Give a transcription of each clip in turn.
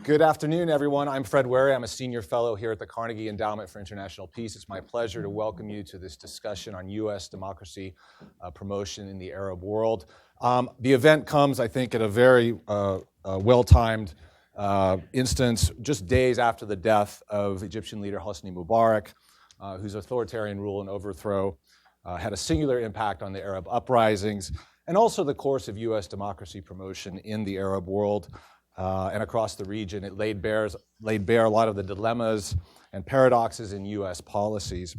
Good afternoon, everyone. I'm Fred Wehrey. I'm a senior fellow here at the Carnegie Endowment for International Peace. It's my pleasure to welcome you to this discussion on U.S. democracy promotion in the Arab world. The event comes, I think, at a very well-timed instance, just days after the death of Egyptian leader Hosni Mubarak, whose authoritarian rule and overthrow had a singular impact on the Arab uprisings and also the course of U.S. democracy promotion in the Arab world. And across the region, it laid bare a lot of the dilemmas and paradoxes in U.S. policies.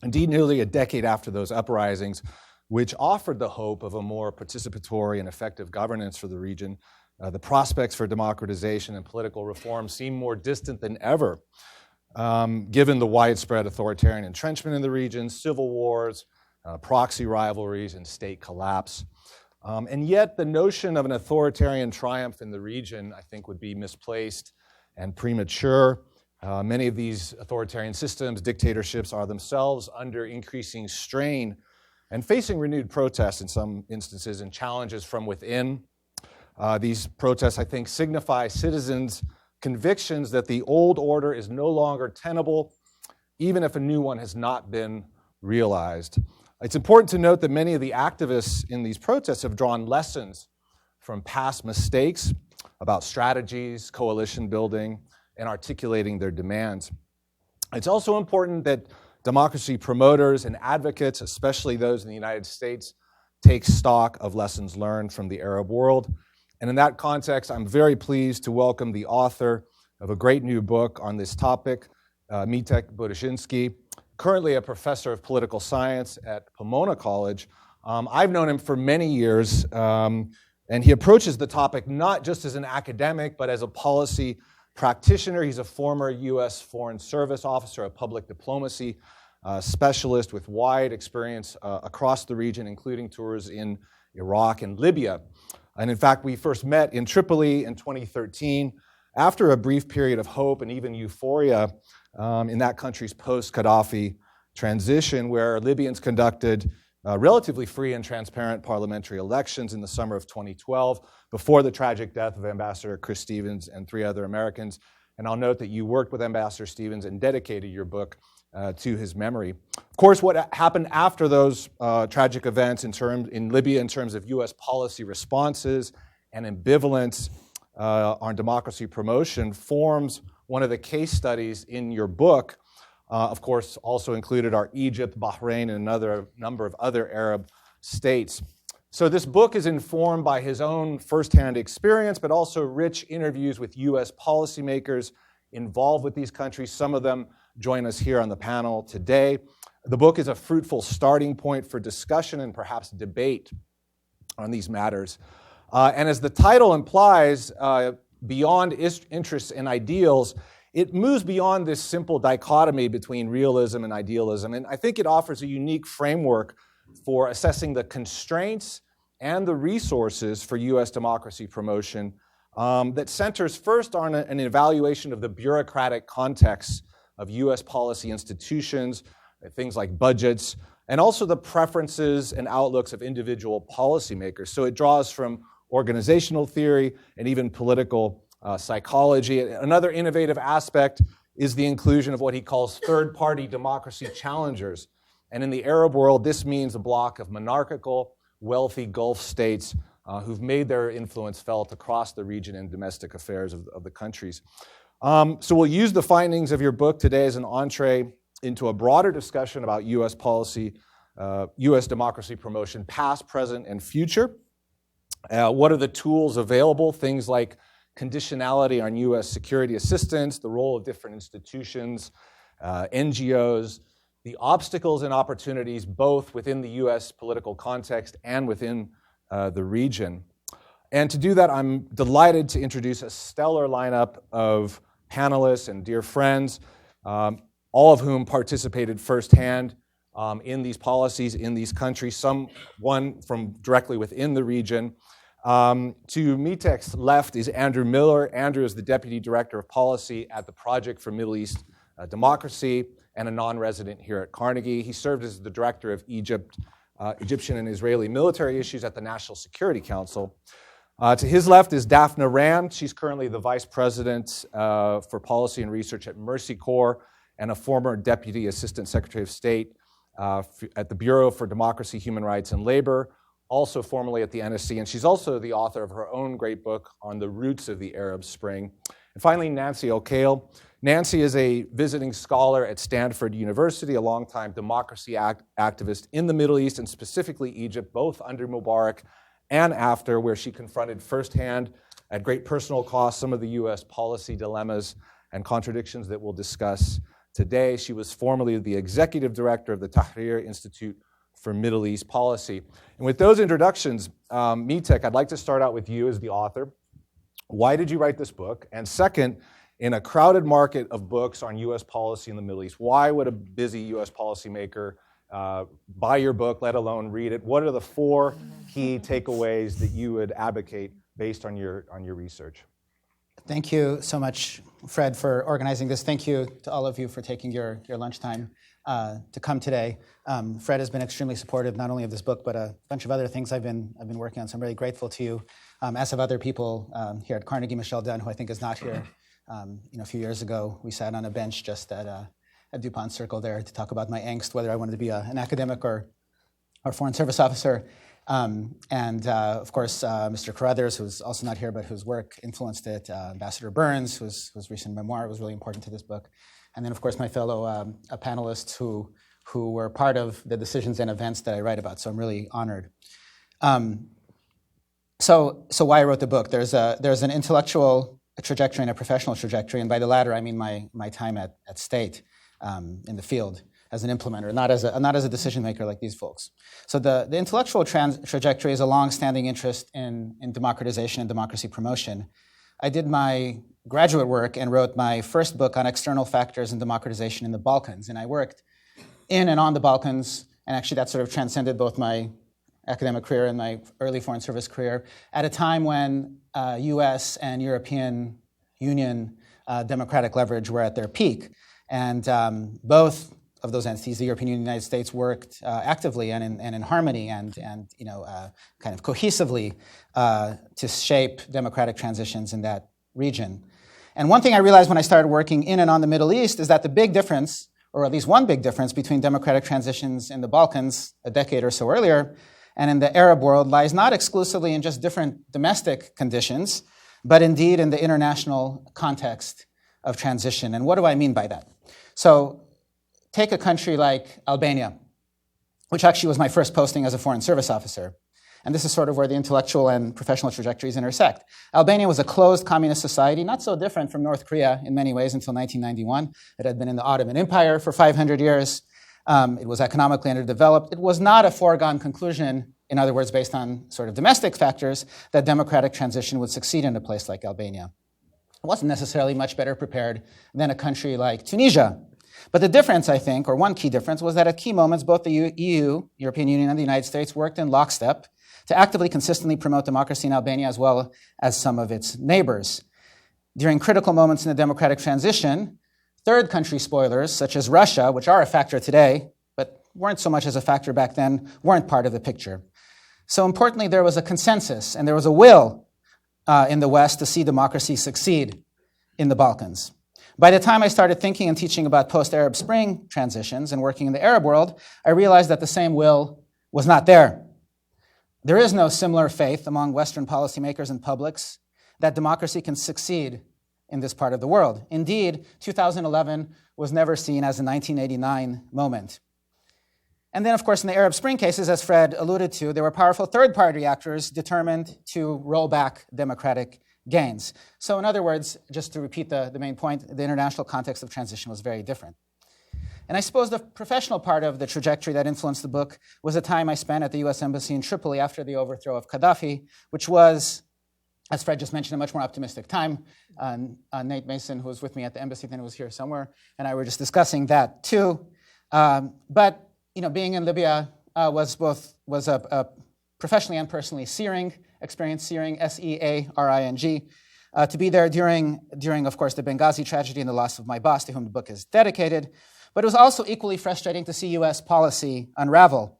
Indeed, nearly a decade after those uprisings, which offered the hope of a more participatory and effective governance for the region, the prospects for democratization and political reform seem more distant than ever, given the widespread authoritarian entrenchment in the region, civil wars, proxy rivalries, and state collapse. And yet the notion of an authoritarian triumph in the region, I think, would be misplaced and premature. Many of these authoritarian systems, dictatorships, are themselves under increasing strain and facing renewed protests in some instances and challenges from within. These protests, I think, signify citizens' convictions that the old order is no longer tenable, even if a new one has not been realized. It's important to note that many of the activists in these protests have drawn lessons from past mistakes about strategies, coalition building, and articulating their demands. It's also important that democracy promoters and advocates, especially those in the United States, take stock of lessons learned from the Arab world. And in that context, I'm very pleased to welcome the author of a great new book on this topic, Mitek Budashinsky, currently a professor of political science at Pomona College. I've known him for many years, and he approaches the topic not just as an academic, but as a policy practitioner. He's a former U.S. Foreign Service officer, a public diplomacy specialist with wide experience across the region, including tours in Iraq and Libya. And in fact, we first met in Tripoli in 2013, after a brief period of hope and even euphoria in that country's post-Gaddafi transition, where Libyans conducted relatively free and transparent parliamentary elections in the summer of 2012, before the tragic death of Ambassador Chris Stevens and 3 other Americans. And I'll note that you worked with Ambassador Stevens and dedicated your book to his memory. Of course, what happened after those tragic events in Libya in terms of U.S. policy responses and ambivalence on democracy promotion forms one of the case studies in your book. Of course, also included are Egypt, Bahrain, and another number of other Arab states. So this book is informed by his own firsthand experience, but also rich interviews with U.S. policymakers involved with these countries. Some of them join us here on the panel today. The book is a fruitful starting point for discussion and perhaps debate on these matters. And as the title implies, beyond interests and ideals, it moves beyond this simple dichotomy between realism and idealism. And I think it offers a unique framework for assessing the constraints and the resources for U.S. democracy promotion that centers first on an evaluation of the bureaucratic context of U.S. policy institutions, things like budgets, and also the preferences and outlooks of individual policymakers. So it draws from organizational theory and even political psychology. Another innovative aspect is the inclusion of what he calls third-party democracy challengers. And in the Arab world, this means a block of monarchical, wealthy Gulf states who've made their influence felt across the region and domestic affairs of the countries. So we'll use the findings of your book today as an entree into a broader discussion about U.S. policy, U.S. democracy promotion, past, present, and future. What are the tools available? Things like conditionality on U.S. security assistance, the role of different institutions, NGOs, the obstacles and opportunities both within the U.S. political context and within the region. And to do that, I'm delighted to introduce a stellar lineup of panelists and dear friends, all of whom participated firsthand in these policies in these countries, someone from directly within the region. To Mitek's left is Andrew Miller. Andrew is the Deputy Director of Policy at the Project for Middle East Democracy and a non-resident here at Carnegie. He served as the Director of Egyptian and Israeli military issues at the National Security Council. To his left is Daphne Rand. She's currently the Vice President for Policy and Research at Mercy Corps and a former Deputy Assistant Secretary of State at the Bureau for Democracy, Human Rights, and Labor, also formerly at the NSC, and she's also the author of her own great book on the roots of the Arab Spring. And finally, Nancy O'Kale. Nancy is a visiting scholar at Stanford University, a longtime democracy activist in the Middle East, and specifically Egypt, both under Mubarak and after, where she confronted firsthand, at great personal cost, some of the US policy dilemmas and contradictions that we'll discuss today. She was formerly the executive director of the Tahrir Institute for Middle East Policy. And with those introductions, Meetek, I'd like to start out with you as the author. Why did you write this book? And second, in a crowded market of books on US policy in the Middle East, why would a busy US policymaker buy your book, let alone read it? What are the 4 key takeaways that you would advocate based on your research? Thank you so much, Fred, for organizing this. Thank you to all of you for taking your lunchtime to come today. Fred has been extremely supportive, not only of this book, but a bunch of other things I've been working on. So I'm really grateful to you, as have other people here at Carnegie. Michelle Dunn, who I think is not here. A few years ago, we sat on a bench just at DuPont Circle there to talk about my angst, whether I wanted to be an academic or foreign service officer. Of course, Mr. Carruthers, who's also not here, but whose work influenced it, Ambassador Burns, whose recent memoir was really important to this book, and then, of course, my fellow panelists who were part of the decisions and events that I write about. So I'm really honored. So why I wrote the book? There's an intellectual trajectory and a professional trajectory, and by the latter, I mean my time at State in the field as an implementer, not as a decision maker like these folks. So the intellectual trajectory is a long-standing interest in democratization and democracy promotion. I did my graduate work and wrote my first book on external factors in democratization in the Balkans, and I worked in and on the Balkans, and actually that sort of transcended both my academic career and my early foreign service career at a time when US and European Union democratic leverage were at their peak. And both of those entities, the European Union and the United States, worked actively and in harmony and kind of cohesively to shape democratic transitions in that region. And one thing I realized when I started working in and on the Middle East is that the big difference, or at least one big difference, between democratic transitions in the Balkans a decade or so earlier and in the Arab world lies not exclusively in just different domestic conditions, but indeed in the international context of transition. And what do I mean by that? So take a country like Albania, which actually was my first posting as a foreign service officer. And this is sort of where the intellectual and professional trajectories intersect. Albania was a closed communist society, not so different from North Korea in many ways until 1991. It had been in the Ottoman Empire for 500 years. It was economically underdeveloped. It was not a foregone conclusion, in other words, based on sort of domestic factors, that democratic transition would succeed in a place like Albania. It wasn't necessarily much better prepared than a country like Tunisia. But the difference, I think, or one key difference, was that at key moments, both the EU, European Union, and the United States worked in lockstep to actively, consistently promote democracy in Albania as well as some of its neighbors. During critical moments in the democratic transition, third country spoilers, such as Russia, which are a factor today, but weren't so much as a factor back then, weren't part of the picture. So importantly, there was a consensus and there was a will in the West to see democracy succeed in the Balkans. By the time I started thinking and teaching about post-Arab Spring transitions and working in the Arab world, I realized that the same will was not there. There is no similar faith among Western policymakers and publics that democracy can succeed in this part of the world. Indeed, 2011 was never seen as a 1989 moment. And then, of course, in the Arab Spring cases, as Fred alluded to, there were powerful third-party actors determined to roll back democratic gains. So in other words, just to repeat the main point, the international context of transition was very different. And I suppose the professional part of the trajectory that influenced the book was the time I spent at the US Embassy in Tripoli after the overthrow of Gaddafi, which was, as Fred just mentioned, a much more optimistic time. Nate Mason, who was with me at the embassy then, was here somewhere, and I were just discussing that too. But being in Libya was a professionally and personally searing experience, searing, S-E-A-R-I-N-G. To be there during, of course, the Benghazi tragedy and the loss of my boss, to whom the book is dedicated. But it was also equally frustrating to see U.S. policy unravel.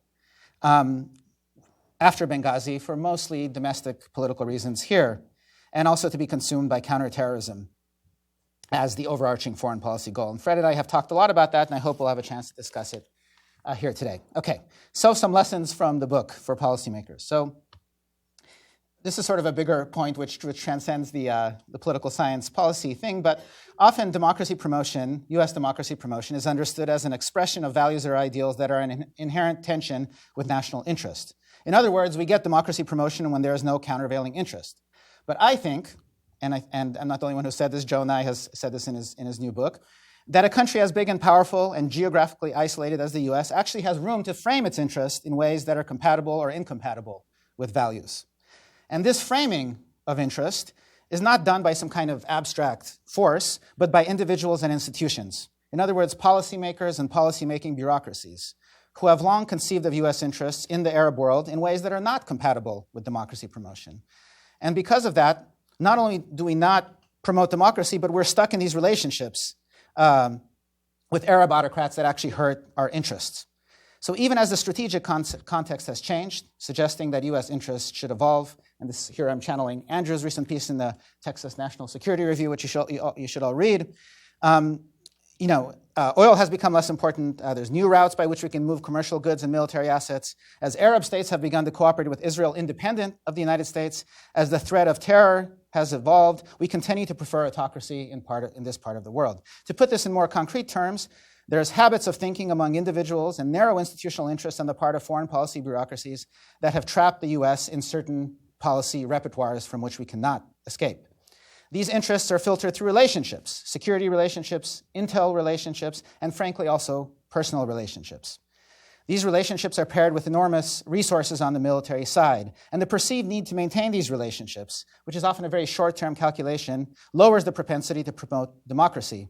after Benghazi for mostly domestic political reasons here, and also to be consumed by counterterrorism as the overarching foreign policy goal. And Fred and I have talked a lot about that, and I hope we'll have a chance to discuss it here today. Okay, so some lessons from the book for policymakers. So this is sort of a bigger point which transcends the political science policy thing, but often democracy promotion, US democracy promotion, is understood as an expression of values or ideals that are in inherent tension with national interest. In other words, we get democracy promotion when there is no countervailing interest. But I think, and I'm not the only one who said this, Joe Nye has said this in his new book, that a country as big and powerful and geographically isolated as the US actually has room to frame its interest in ways that are compatible or incompatible with values. And this framing of interest is not done by some kind of abstract force, but by individuals and institutions. In other words, policymakers and policymaking bureaucracies who have long conceived of US interests in the Arab world in ways that are not compatible with democracy promotion. And because of that, not only do we not promote democracy, but we're stuck in these relationships with Arab autocrats that actually hurt our interests. So even as the strategic context has changed, suggesting that US interests should evolve, and this here I'm channeling Andrew's recent piece in the Texas National Security Review, which you should all read. Oil has become less important. There's new routes by which we can move commercial goods and military assets. As Arab states have begun to cooperate with Israel independent of the United States, as the threat of terror has evolved, we continue to prefer autocracy in this part of the world. To put this in more concrete terms, there's habits of thinking among individuals and narrow institutional interests on the part of foreign policy bureaucracies that have trapped the US in certain policy repertoires from which we cannot escape. These interests are filtered through relationships, security relationships, intel relationships, and frankly also personal relationships. These relationships are paired with enormous resources on the military side, and the perceived need to maintain these relationships, which is often a very short-term calculation, lowers the propensity to promote democracy.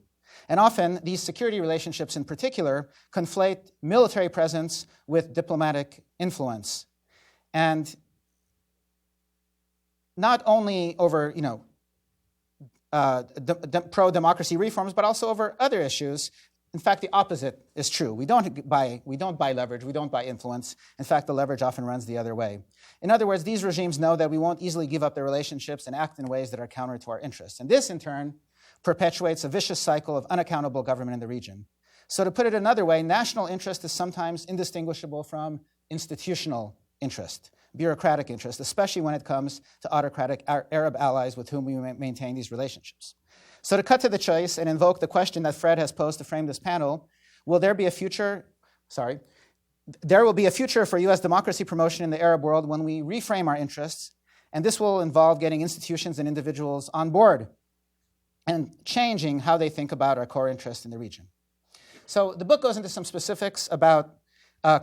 And often, these security relationships in particular conflate military presence with diplomatic influence. And not only over, pro-democracy reforms, but also over other issues. In fact, the opposite is true. We don't buy leverage, we don't buy influence. In fact, the leverage often runs the other way. In other words, these regimes know that we won't easily give up their relationships and act in ways that are counter to our interests. And this, in turn, perpetuates a vicious cycle of unaccountable government in the region. So to put it another way, national interest is sometimes indistinguishable from institutional interest, bureaucratic interest, especially when it comes to autocratic Arab allies with whom we maintain these relationships. So to cut to the chase and invoke the question that Fred has posed to frame this panel, there will be a future for US democracy promotion in the Arab world when we reframe our interests, and this will involve getting institutions and individuals on board and changing how they think about our core interests in the region. So the book goes into some specifics about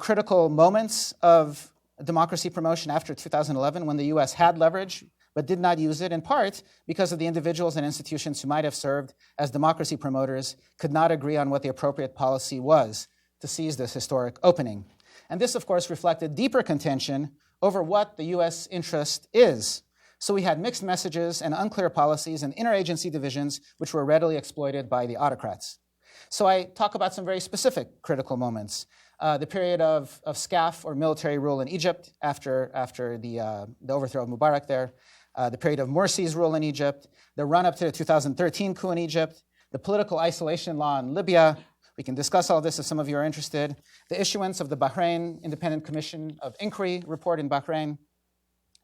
critical moments of democracy promotion after 2011 when the US had leverage but did not use it, in part because of the individuals and institutions who might have served as democracy promoters could not agree on what the appropriate policy was to seize this historic opening. And this, of course, reflected deeper contention over what the US interest is. So we had mixed messages and unclear policies and interagency divisions which were readily exploited by the autocrats. So I talk about some very specific critical moments. The period of SCAF, or military rule in Egypt, after the overthrow of Mubarak there, the period of Morsi's rule in Egypt, the run-up to the 2013 coup in Egypt, the political isolation law in Libya. We can discuss all this if some of you are interested. The issuance of the Bahrain Independent Commission of Inquiry report in Bahrain,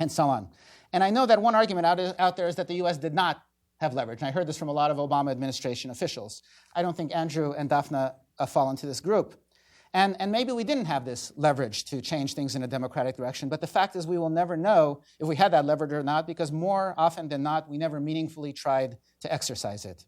and so on. And I know that one argument out there is that the US did not have leverage. And I heard this from a lot of Obama administration officials. I don't think Andrew and Daphne fall into this group. And maybe we didn't have this leverage to change things in a democratic direction, but the fact is we will never know if we had that leverage or not, because more often than not, we never meaningfully tried to exercise it.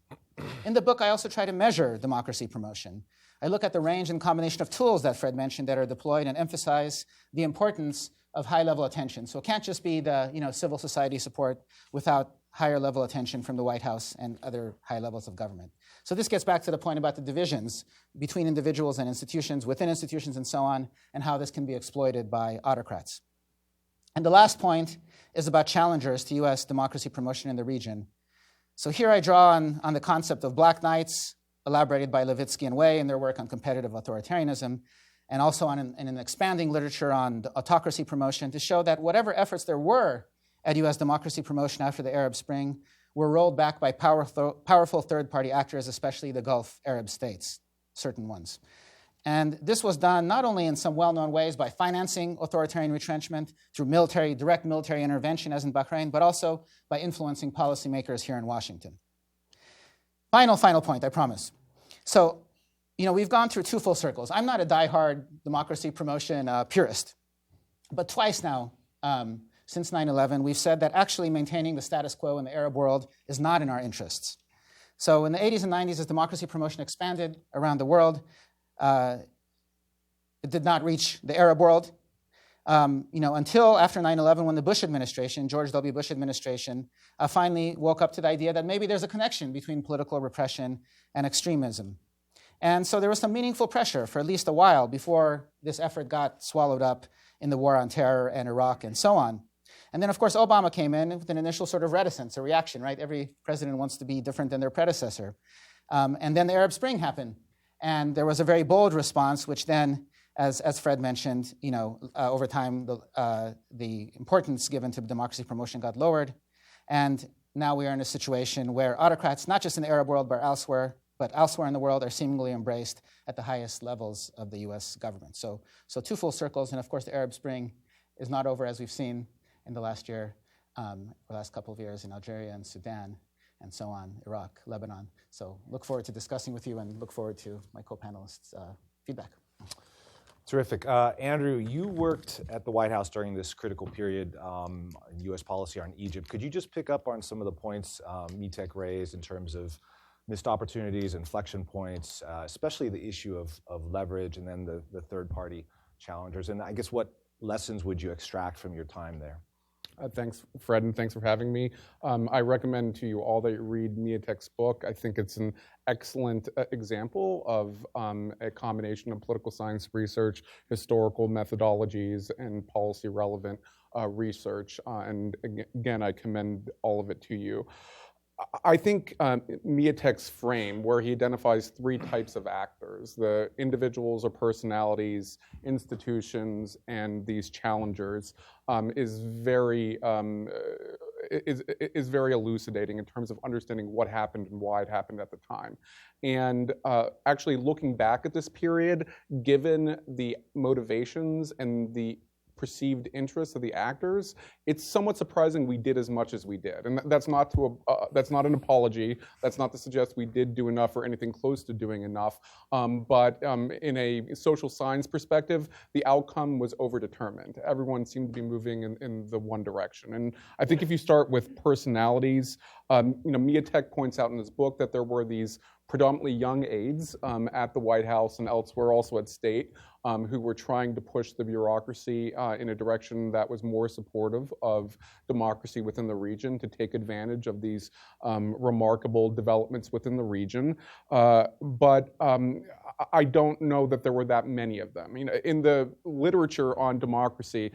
In the book, I also try to measure democracy promotion. I look at the range and combination of tools that Fred mentioned that are deployed and emphasize the importance of high-level attention. So it can't just be the civil society support without higher-level attention from the White House and other high levels of government. So this gets back to the point about the divisions between individuals and institutions, within institutions and so on, and how this can be exploited by autocrats. And the last point is about challengers to US democracy promotion in the region. So here I draw on the concept of black knights, elaborated by Levitsky and Wehrey in their work on competitive authoritarianism. and also in an expanding literature on autocracy promotion, to show that whatever efforts there were at U.S. democracy promotion after the Arab Spring were rolled back by powerful third-party actors, especially the Gulf Arab states, certain ones. And this was done not only in some well-known ways by financing authoritarian retrenchment through direct military intervention, as in Bahrain, but also by influencing policymakers here in Washington. Final point, I promise. So, we've gone through two full circles. I'm not a diehard democracy promotion purist, but twice now, since 9/11, we've said that actually maintaining the status quo in the Arab world is not in our interests. So in the 80s and 90s, as democracy promotion expanded around the world, it did not reach the Arab world, until after 9/11, when the Bush administration, George W. Bush administration, finally woke up to the idea that maybe there's a connection between political repression and extremism. And so there was some meaningful pressure for at least a while before this effort got swallowed up in the war on terror and Iraq and so on. And then, of course, Obama came in with an initial sort of reticence, a reaction, right? Every president wants to be different than their predecessor. And then the Arab Spring happened. And there was a very bold response, which then, as Fred mentioned, over time, the importance given to democracy promotion got lowered. And now we are in a situation where autocrats, not just in the Arab world, but elsewhere in the world, are seemingly embraced at the highest levels of the U.S. government. So two full circles. And of course, the Arab Spring is not over, as we've seen in the last year, the last couple of years in Algeria and Sudan, and so on, Iraq, Lebanon. So look forward to discussing with you and look forward to my co-panelists' feedback. Terrific. Andrew, you worked at the White House during this critical period in U.S. policy on Egypt. Could you just pick up on some of the points Metek raised in terms of missed opportunities, inflection points, especially the issue of leverage and then the third-party challengers? And I guess what lessons would you extract from your time there? Thanks, Fred, and thanks for having me. I recommend to you all that you read Metek's book. I think it's an excellent example of a combination of political science research, historical methodologies, and policy-relevant research. And again, I commend all of it to you. I think Metek's frame, where he identifies three types of actors, the individuals or personalities, institutions, and these challengers, is very elucidating in terms of understanding what happened and why it happened at the time. And actually looking back at this period, given the motivations and the perceived interests of the actors, it's somewhat surprising we did as much as we did. And that's not an apology. That's not to suggest we did do enough or anything close to doing enough. But in a social science perspective, the outcome was overdetermined. Everyone seemed to be moving in the one direction. And I think if you start with personalities, Metek points out in his book that there were these predominantly young aides at the White House and elsewhere, also at State, who were trying to push the bureaucracy in a direction that was more supportive of democracy within the region, to take advantage of these remarkable developments within the region. But I don't know that there were that many of them. In the literature on democracy,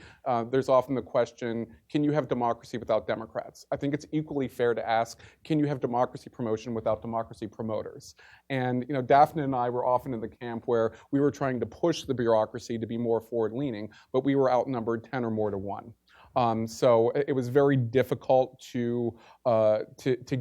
there's often the question, can you have democracy without Democrats? I think it's equally fair to ask, can you have democracy promotion without democracy promoters? And Daphne and I were often in the camp where we were trying to push the bureaucracy to be more forward-leaning, but we were outnumbered 10 or more to 1. So it was very difficult to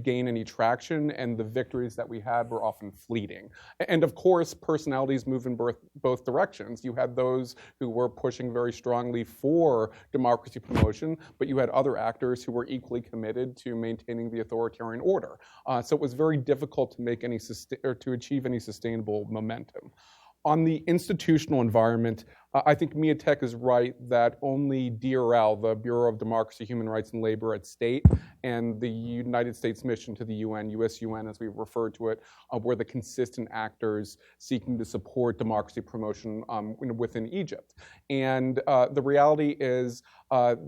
gain any traction, and the victories that we had were often fleeting. And of course, personalities move in both directions. You had those who were pushing very strongly for democracy promotion, but you had other actors who were equally committed to maintaining the authoritarian order. So it was very difficult to make to achieve any sustainable momentum. On the institutional environment, I think Metek is right that only DRL, the Bureau of Democracy, Human Rights, and Labor at State, and the United States mission to the UN, US UN as we refer to it, were the consistent actors seeking to support democracy promotion within Egypt. And the reality is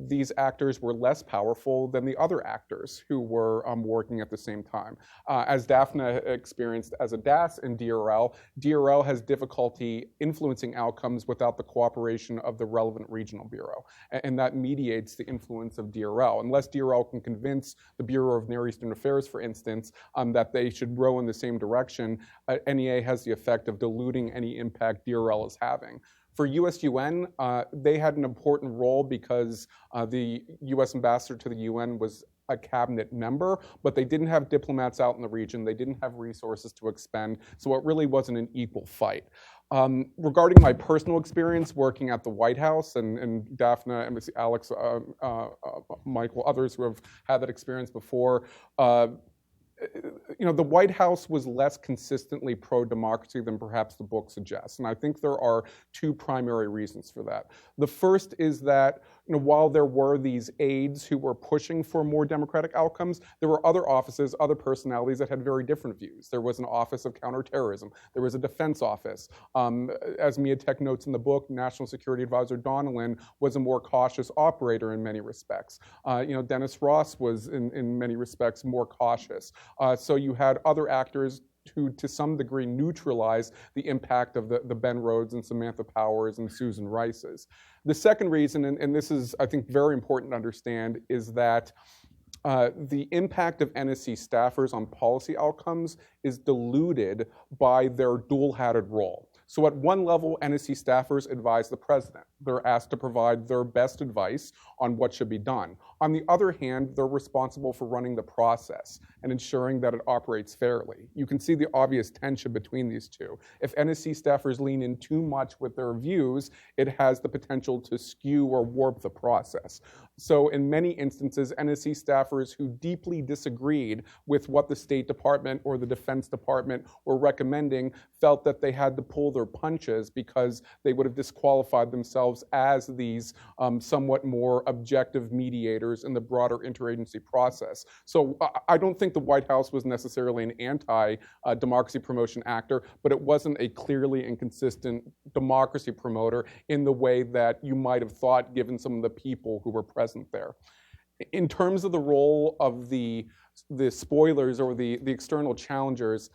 these actors were less powerful than the other actors who were working at the same time. As Daphne experienced as a DAS in DRL, DRL has difficulty influencing outcomes without the cooperation of the relevant regional bureau. And that mediates the influence of DRL. Unless DRL can convince the Bureau of Near Eastern Affairs, for instance, that they should row in the same direction, NEA has the effect of diluting any impact DRL is having. For US-UN, they had an important role because the US ambassador to the UN was a cabinet member, but they didn't have diplomats out in the region. They didn't have resources to expend, so it really wasn't an equal fight. Regarding my personal experience working at the White House, and Daphne, Embassy, Alex, Michael, others who have had that experience before, the White House was less consistently pro-democracy than perhaps the book suggests, and I think there are two primary reasons for that. The first is that while there were these aides who were pushing for more democratic outcomes, there were other offices, other personalities that had very different views. There was an office of counterterrorism. There was a defense office. As Mia Tech notes in the book, National Security Advisor Donnellan was a more cautious operator in many respects. Dennis Ross was, in many respects, more cautious. So you had other actors who, to some degree, neutralize the impact of the Ben Rhodes and Samantha Powers and Susan Rice's. The second reason, and this is, I think, very important to understand, is that the impact of NSC staffers on policy outcomes is diluted by their dual-hatted role. So at one level, NSC staffers advise the president. They're asked to provide their best advice on what should be done. On the other hand, they're responsible for running the process and ensuring that it operates fairly. You can see the obvious tension between these two. If NSC staffers lean in too much with their views, it has the potential to skew or warp the process. So in many instances, NSC staffers who deeply disagreed with what the State Department or the Defense Department were recommending felt that they had to pull their punches because they would have disqualified themselves as these somewhat more objective mediators in the broader interagency process. So I don't think the White House was necessarily an anti-democracy promotion actor, but it wasn't a clearly and consistent democracy promoter in the way that you might have thought given some of the people who were present there. In terms of the role of the spoilers or the external challengers,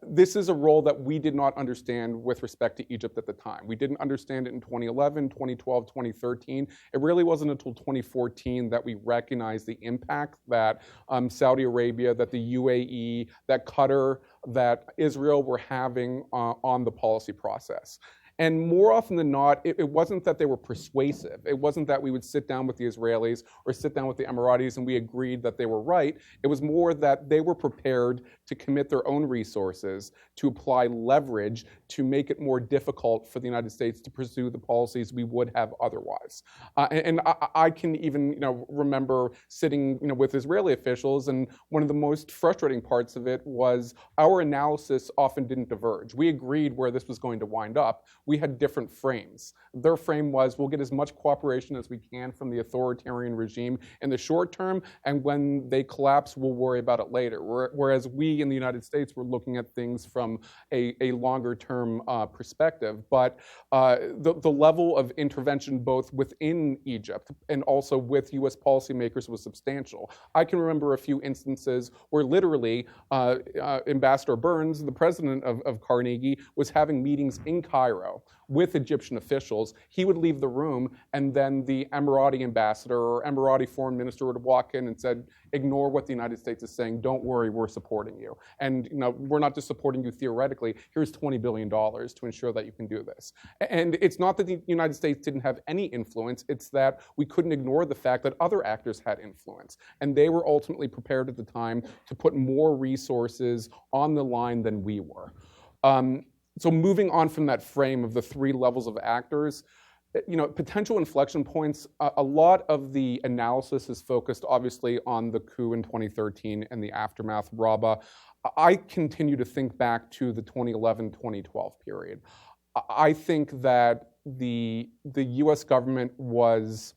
this is a role that we did not understand with respect to Egypt at the time. We didn't understand it in 2011, 2012, 2013. It really wasn't until 2014 that we recognized the impact that Saudi Arabia, that the UAE, that Qatar, that Israel were having on the policy process. And more often than not, it wasn't that they were persuasive. It wasn't that we would sit down with the Israelis or sit down with the Emiratis and we agreed that they were right. It was more that they were prepared to commit their own resources, to apply leverage, to make it more difficult for the United States to pursue the policies we would have otherwise. And I can even remember sitting with Israeli officials, and one of the most frustrating parts of it was our analysis often didn't diverge. We agreed where this was going to wind up. We had different frames. Their frame was, we'll get as much cooperation as we can from the authoritarian regime in the short term, and when they collapse, we'll worry about it later. Whereas we in the United States were looking at things from a longer term perspective. But the level of intervention both within Egypt and also with US policymakers was substantial. I can remember a few instances where literally Ambassador Burns, the president of Carnegie, was having meetings in Cairo with Egyptian officials. He would leave the room, and then the Emirati ambassador or Emirati foreign minister would walk in and said, ignore what the United States is saying. Don't worry, we're supporting you. And we're not just supporting you theoretically. Here's $20 billion to ensure that you can do this. And it's not that the United States didn't have any influence. It's that we couldn't ignore the fact that other actors had influence. And they were ultimately prepared at the time to put more resources on the line than we were. So moving on from that frame of the three levels of actors, potential inflection points, a lot of the analysis is focused obviously on the coup in 2013 and the aftermath of Rabaa. I continue to think back to the 2011-2012 period. I think that the US government was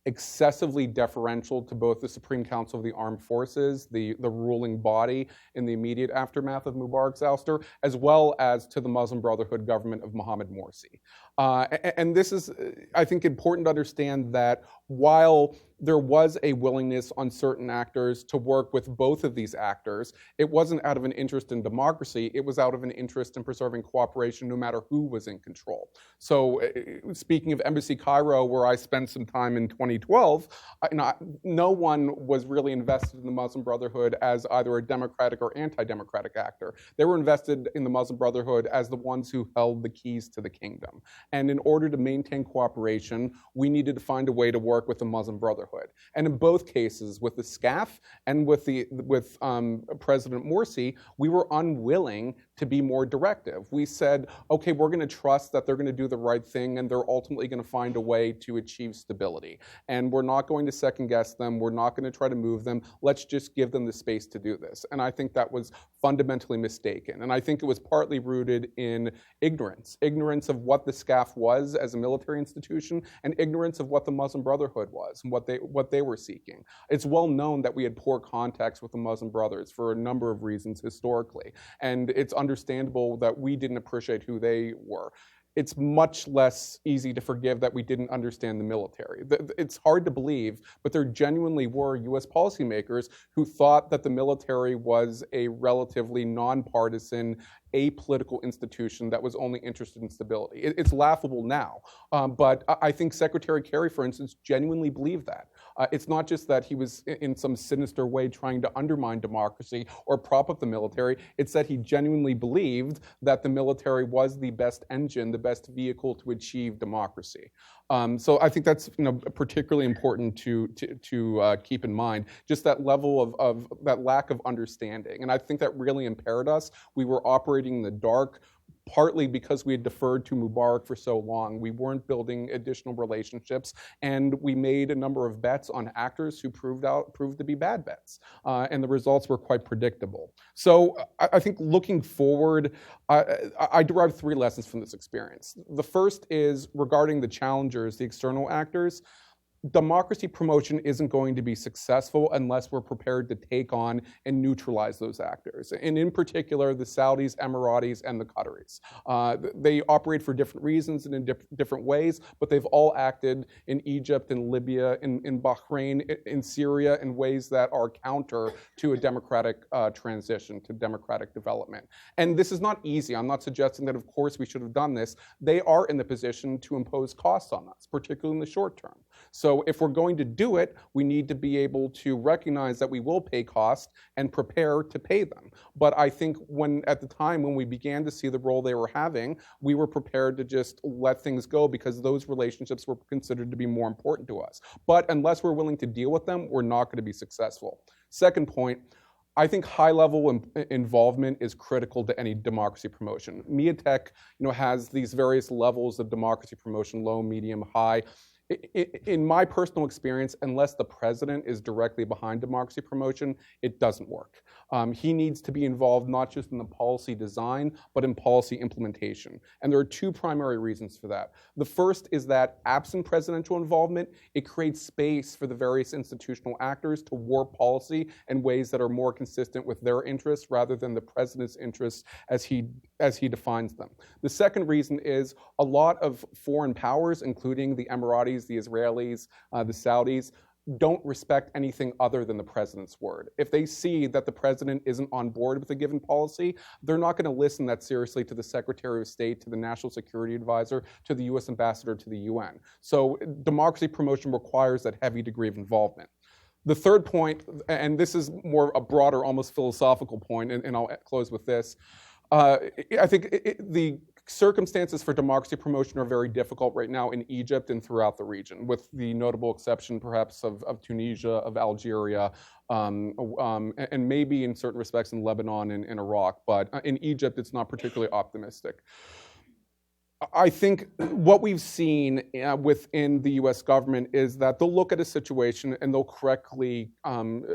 excessively deferential to both the Supreme Council of the Armed Forces, the ruling body in the immediate aftermath of Mubarak's ouster, as well as to the Muslim Brotherhood government of Mohamed Morsi. And this is, I think, important to understand that while there was a willingness on certain actors to work with both of these actors, it wasn't out of an interest in democracy, it was out of an interest in preserving cooperation no matter who was in control. So speaking of Embassy Cairo, where I spent some time in 2012, no one was really invested in the Muslim Brotherhood as either a democratic or anti-democratic actor. They were invested in the Muslim Brotherhood as the ones who held the keys to the kingdom. And in order to maintain cooperation, we needed to find a way to work with the Muslim Brotherhood. And in both cases, with the SCAF and with President Morsi, we were unwilling to be more directive. We said, okay, we're going to trust that they're going to do the right thing and they're ultimately going to find a way to achieve stability. And we're not going to second guess them. We're not going to try to move them. Let's just give them the space to do this. And I think that was fundamentally mistaken. And I think it was partly rooted in ignorance of what the SCAF was as a military institution and ignorance of what the Muslim Brotherhood was and what they were seeking. It's well known that we had poor contacts with the Muslim Brothers for a number of reasons historically. And it's understandable that we didn't appreciate who they were. It's much less easy to forgive that we didn't understand the military. It's hard to believe, but there genuinely were US policymakers who thought that the military was a relatively nonpartisan, apolitical institution that was only interested in stability. It's laughable now, but I think Secretary Kerry, for instance, genuinely believed that. It's not just that he was in some sinister way trying to undermine democracy or prop up the military, it's that he genuinely believed that the military was the best engine, the best vehicle to achieve democracy. So I think that's particularly important to keep in mind, just that level of that lack of understanding. And I think that really impaired us. We were operating in the dark, partly because we had deferred to Mubarak for so long. We weren't building additional relationships, and we made a number of bets on actors who proved to be bad bets, and the results were quite predictable. So I think looking forward, I derived 3 lessons from this experience. The first is regarding the challengers, the external actors. Democracy promotion isn't going to be successful unless we're prepared to take on and neutralize those actors. And in particular, the Saudis, Emiratis, and the Qataris. They operate for different reasons and in different ways, but they've all acted in Egypt, in Libya, in Bahrain, in Syria in ways that are counter to a democratic transition, to democratic development. And this is not easy. I'm not suggesting that, of course, we should have done this. They are in the position to impose costs on us, particularly in the short term. So if we're going to do it, we need to be able to recognize that we will pay costs and prepare to pay them. But I think at the time when we began to see the role they were having, we were prepared to just let things go because those relationships were considered to be more important to us. But unless we're willing to deal with them, we're not going to be successful. Second point, I think high-level involvement is critical to any democracy promotion. MIATEC, has these various levels of democracy promotion: low, medium, high. In my personal experience, unless the president is directly behind democracy promotion, it doesn't work. He needs to be involved not just in the policy design, but in policy implementation. And there are 2 primary reasons for that. The first is that absent presidential involvement, it creates space for the various institutional actors to warp policy in ways that are more consistent with their interests rather than the president's interests as he defines them. The second reason is a lot of foreign powers, including the Emiratis, the Israelis, the Saudis, don't respect anything other than the president's word. If they see that the president isn't on board with a given policy, they're not going to listen that seriously to the Secretary of State, to the National Security Advisor, to the US Ambassador to the UN. So democracy promotion requires that heavy degree of involvement. The third point, and this is more a broader, almost philosophical point, and I'll close with this. I think the circumstances for democracy promotion are very difficult right now in Egypt and throughout the region, with the notable exception perhaps of Tunisia, of Algeria, and maybe in certain respects in Lebanon and Iraq. But in Egypt, it's not particularly optimistic. I think what we've seen within the US government is that they'll look at a situation and they'll correctly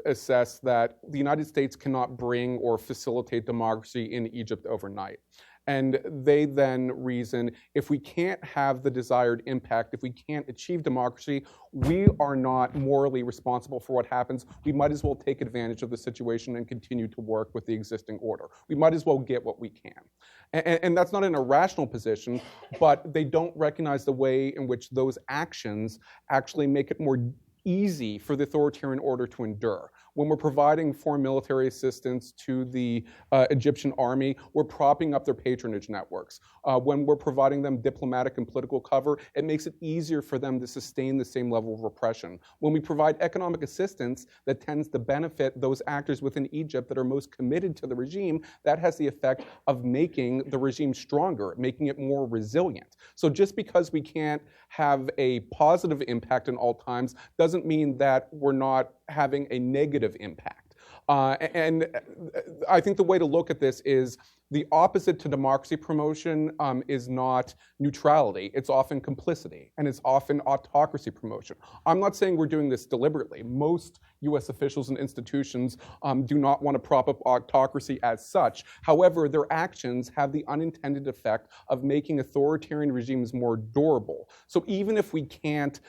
assess that the United States cannot bring or facilitate democracy in Egypt overnight. And they then reason, if we can't have the desired impact, if we can't achieve democracy, we are not morally responsible for what happens. We might as well take advantage of the situation and continue to work with the existing order. We might as well get what we can. And that's not an irrational position, but they don't recognize the way in which those actions actually make it more easy for the authoritarian order to endure. When we're providing foreign military assistance to the Egyptian army, we're propping up their patronage networks. When we're providing them diplomatic and political cover, it makes it easier for them to sustain the same level of repression. When we provide economic assistance that tends to benefit those actors within Egypt that are most committed to the regime, that has the effect of making the regime stronger, making it more resilient. So just because we can't have a positive impact in all times doesn't mean that we're not having a negative impact. And I think the way to look at this is the opposite to democracy promotion is not neutrality. It's often complicity, and it's often autocracy promotion. I'm not saying we're doing this deliberately. Most US officials and institutions do not want to prop up autocracy as such. However, their actions have the unintended effect of making authoritarian regimes more durable. So even if we can't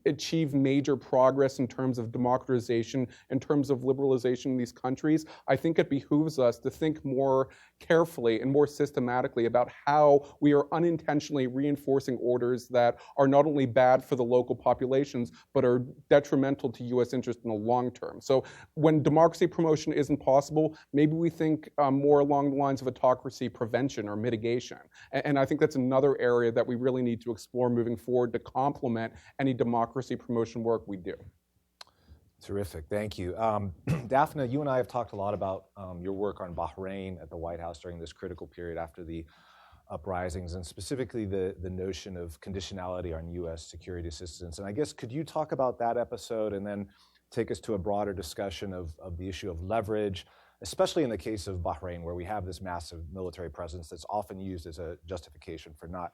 achieve major progress in terms of democratization, in terms of liberalization in these countries, I think it behooves us to think more carefully and more systematically about how we are unintentionally reinforcing orders that are not only bad for the local populations, but are detrimental to US interest in the long term. So when democracy promotion isn't possible, maybe we think more along the lines of autocracy prevention or mitigation. And I think that's another area that we really need to explore moving forward to complement any democracy promotion work we do. Terrific, thank you. Daphne, you and I have talked a lot about your work on Bahrain at the White House during this critical period after the uprisings, and specifically the notion of conditionality on US security assistance. And I guess, could you talk about that episode and then take us to a broader discussion of the issue of leverage, especially in the case of Bahrain, where we have this massive military presence that's often used as a justification for not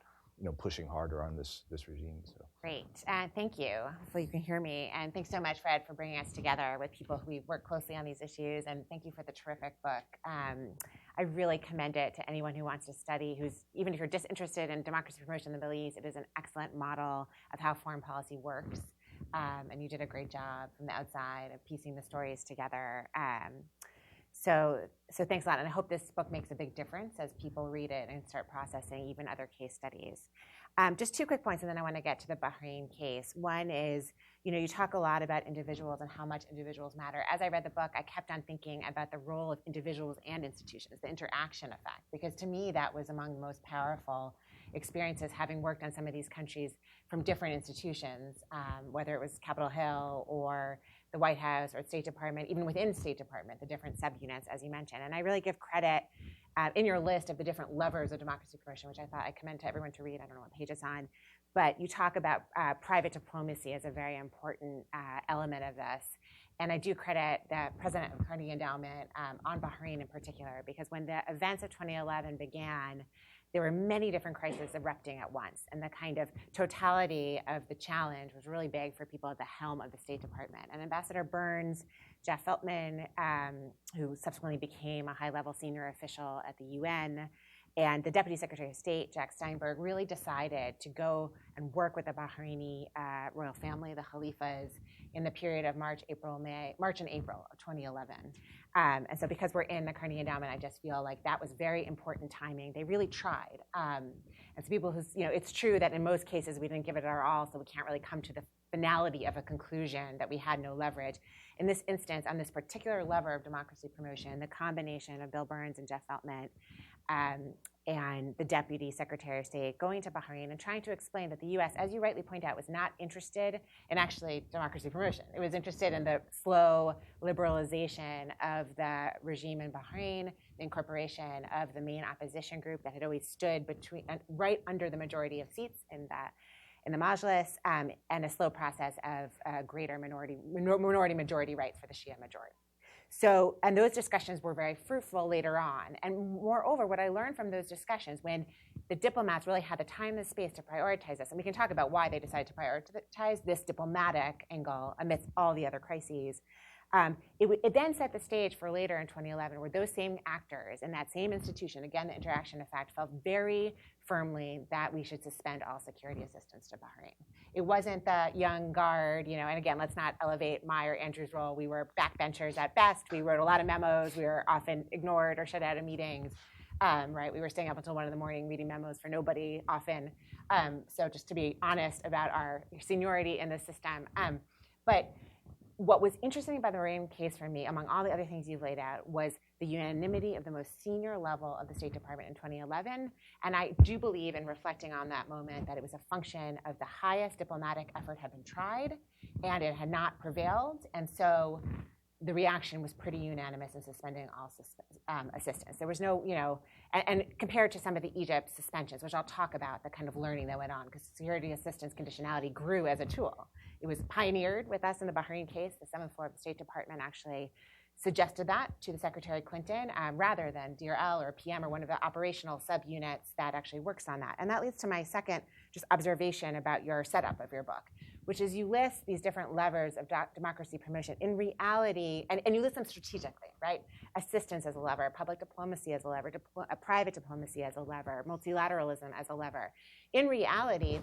pushing harder on this regime. So. Great, thank you. Hopefully you can hear me. And thanks so much, Fred, for bringing us together with people who we've worked closely on these issues. And thank you for the terrific book. I really commend it to anyone who wants to study, even if you're disinterested in democracy promotion in the Middle East, it is an excellent model of how foreign policy works. And you did a great job from the outside of piecing the stories together. So thanks a lot, and I hope this book makes a big difference as people read it and start processing even other case studies. Just two quick points, and then I want to get to the Bahrain case. One is, you talk a lot about individuals and how much individuals matter. As I read the book, I kept on thinking about the role of individuals and institutions, the interaction effect, because to me that was among the most powerful experiences, having worked on some of these countries from different institutions, whether it was Capitol Hill or the White House or State Department, even within State Department, the different subunits, as you mentioned. And I really give credit in your list of the different levers of democracy promotion, which I thought I commend to everyone to read. I don't know what page it's on. But you talk about private diplomacy as a very important element of this. And I do credit the president of Carnegie Endowment on Bahrain in particular, because when the events of 2011 began, there were many different crises erupting at once, and the kind of totality of the challenge was really big for people at the helm of the State Department. And Ambassador Burns, Jeff Feltman, who subsequently became a high-level senior official at the UN, and the Deputy Secretary of State, Jack Steinberg, really decided to go and work with the Bahraini royal family, the Khalifas, in the period of March and April of 2011. And so because we're in the Carnegie Endowment, I just feel like that was very important timing. They really tried. And so people who, it's true that in most cases we didn't give it our all, so we can't really come to the finality of a conclusion that we had no leverage. In this instance, on this particular lever of democracy promotion, the combination of Bill Burns and Jeff Feltman and the Deputy Secretary of State going to Bahrain and trying to explain that the U.S., as you rightly point out, was not interested in actually democracy promotion. It was interested in the slow liberalization of the regime in Bahrain, the incorporation of the main opposition group that had always stood right under the majority of seats in the Majlis, and a slow process of greater minority-majority rights for the Shia majority. So, and those discussions were very fruitful later on. And moreover, what I learned from those discussions, when the diplomats really had the time and the space to prioritize this, and we can talk about why they decided to prioritize this diplomatic angle amidst all the other crises, It then set the stage for later in 2011, where those same actors in that same institution, again, the interaction effect, felt very firmly that we should suspend all security assistance to Bahrain. It wasn't the young guard, and again, let's not elevate my or Andrew's role. We were backbenchers at best. We wrote a lot of memos. We were often ignored or shut out of meetings. Right? We were staying up until 1 a.m. reading memos for nobody often. So just to be honest about our seniority in the system. But what was interesting about the Bahrain case for me, among all the other things you've laid out, was the unanimity of the most senior level of the State Department in 2011. And I do believe, in reflecting on that moment, that it was a function of the highest diplomatic effort had been tried, and it had not prevailed. And so the reaction was pretty unanimous in suspending all assistance. There was no, and compared to some of the Egypt suspensions, which I'll talk about, the kind of learning that went on, because security assistance conditionality grew as a tool. It was pioneered with us in the Bahrain case. The 7th floor of the State Department actually suggested that to the Secretary Clinton, rather than DRL or PM or one of the operational subunits that actually works on that. And that leads to my second just observation about your setup of your book, which is you list these different levers of democracy promotion. In reality, and you list them strategically, right? Assistance as a lever, public diplomacy as a lever, private diplomacy as a lever, multilateralism as a lever. In reality,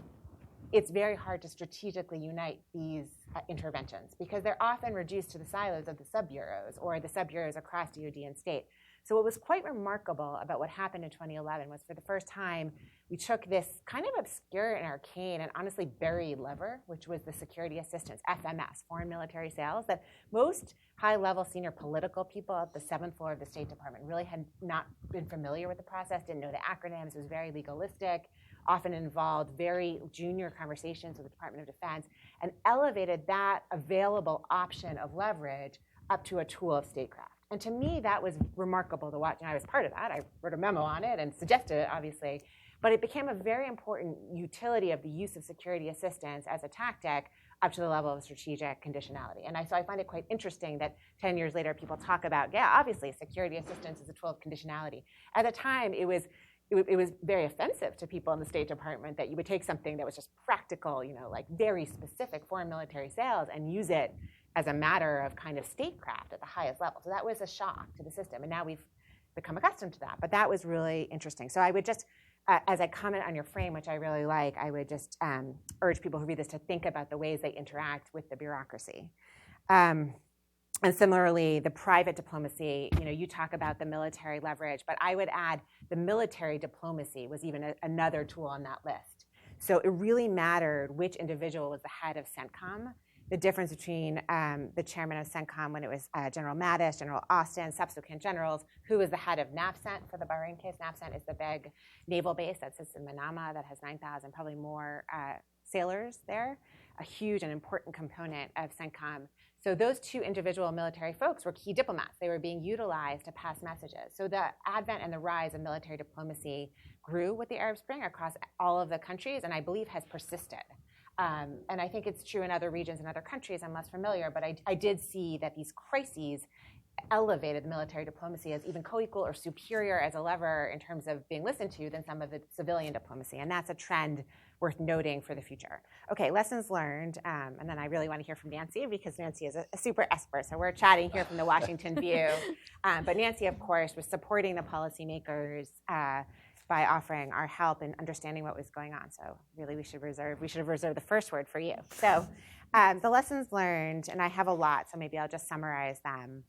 it's very hard to strategically unite these interventions because they're often reduced to the silos of the sub-bureaus or the sub-bureaus across DoD and state. So what was quite remarkable about what happened in 2011 was, for the first time, we took this kind of obscure and arcane and honestly buried lever, which was the security assistance, FMS, foreign military sales, that most high-level senior political people at the 7th floor of the State Department really had not been familiar with the process, didn't know the acronyms, it was very legalistic, often involved very junior conversations with the Department of Defense, and elevated that available option of leverage up to a tool of statecraft. And to me, that was remarkable to watch, and I was part of that. I wrote a memo on it and suggested it, obviously. But it became a very important utility of the use of security assistance as a tactic up to the level of strategic conditionality. And so I find it quite interesting that 10 years later, people talk about, obviously, security assistance is a tool of conditionality. At the time, it was very offensive to people in the State Department that you would take something that was just practical, like very specific foreign military sales, and use it as a matter of kind of statecraft at the highest level. So that was a shock to the system, and now we've become accustomed to that. But that was really interesting. So I would just, as I comment on your frame, which I really like, I would just urge people who read this to think about the ways they interact with the bureaucracy. And similarly, the private diplomacy, you talk about the military leverage, but I would add the military diplomacy was even another tool on that list. So it really mattered which individual was the head of CENTCOM. The difference between the chairman of CENTCOM when it was General Mattis, General Austin, subsequent generals, who was the head of NAVCENT for the Bahrain case. NAVCENT is the big naval base that sits in Manama that has 9,000, probably more sailors there, a huge and important component of CENTCOM. So those two individual military folks were key diplomats. They were being utilized to pass messages. So the advent and the rise of military diplomacy grew with the Arab Spring across all of the countries, and I believe has persisted. And I think it's true in other regions and other countries. I'm less familiar, but I did see that these crises elevated military diplomacy as even co-equal or superior as a lever in terms of being listened to than some of the civilian diplomacy. And that's a trend worth noting for the future. Okay, lessons learned. And then I really want to hear from Nancy, because Nancy is a super expert. So we're chatting here from the Washington view. But Nancy, of course, was supporting the policymakers by offering our help in understanding what was going on. So really we should have reserved the first word for you. So the lessons learned, and I have a lot, so maybe I'll just summarize them.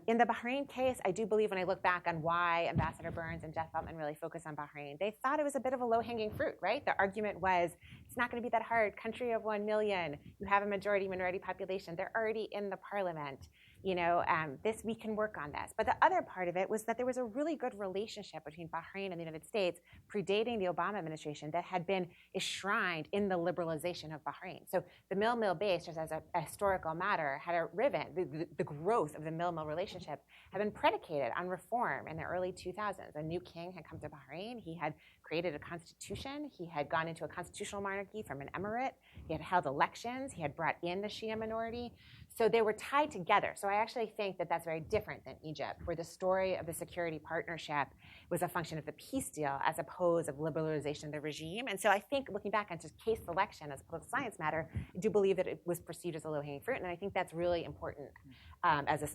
In the Bahrain case, I do believe when I look back on why Ambassador Burns and Jeff Feltman really focused on Bahrain, they thought it was a bit of a low-hanging fruit, right? The argument was, it's not going to be that hard. Country of 1 million, you have a majority-minority population. They're already in the parliament. We can work on this. But the other part of it was that there was a really good relationship between Bahrain and the United States predating the Obama administration that had been enshrined in the liberalization of Bahrain. So the mill-mill base, just as a historical matter, had a ribbon. The growth of the mill-mill relationship had been predicated on reform in the early 2000s. A new king had come to Bahrain. He had created a constitution. He had gone into a constitutional monarchy from an emirate. He had held elections. He had brought in the Shia minority. So they were tied together. So I actually think that that's very different than Egypt, where the story of the security partnership was a function of the peace deal as opposed of liberalization of the regime. And so I think looking back on just case selection as a political science matter, I do believe that it was perceived as a low-hanging fruit. And I think that's really important as a,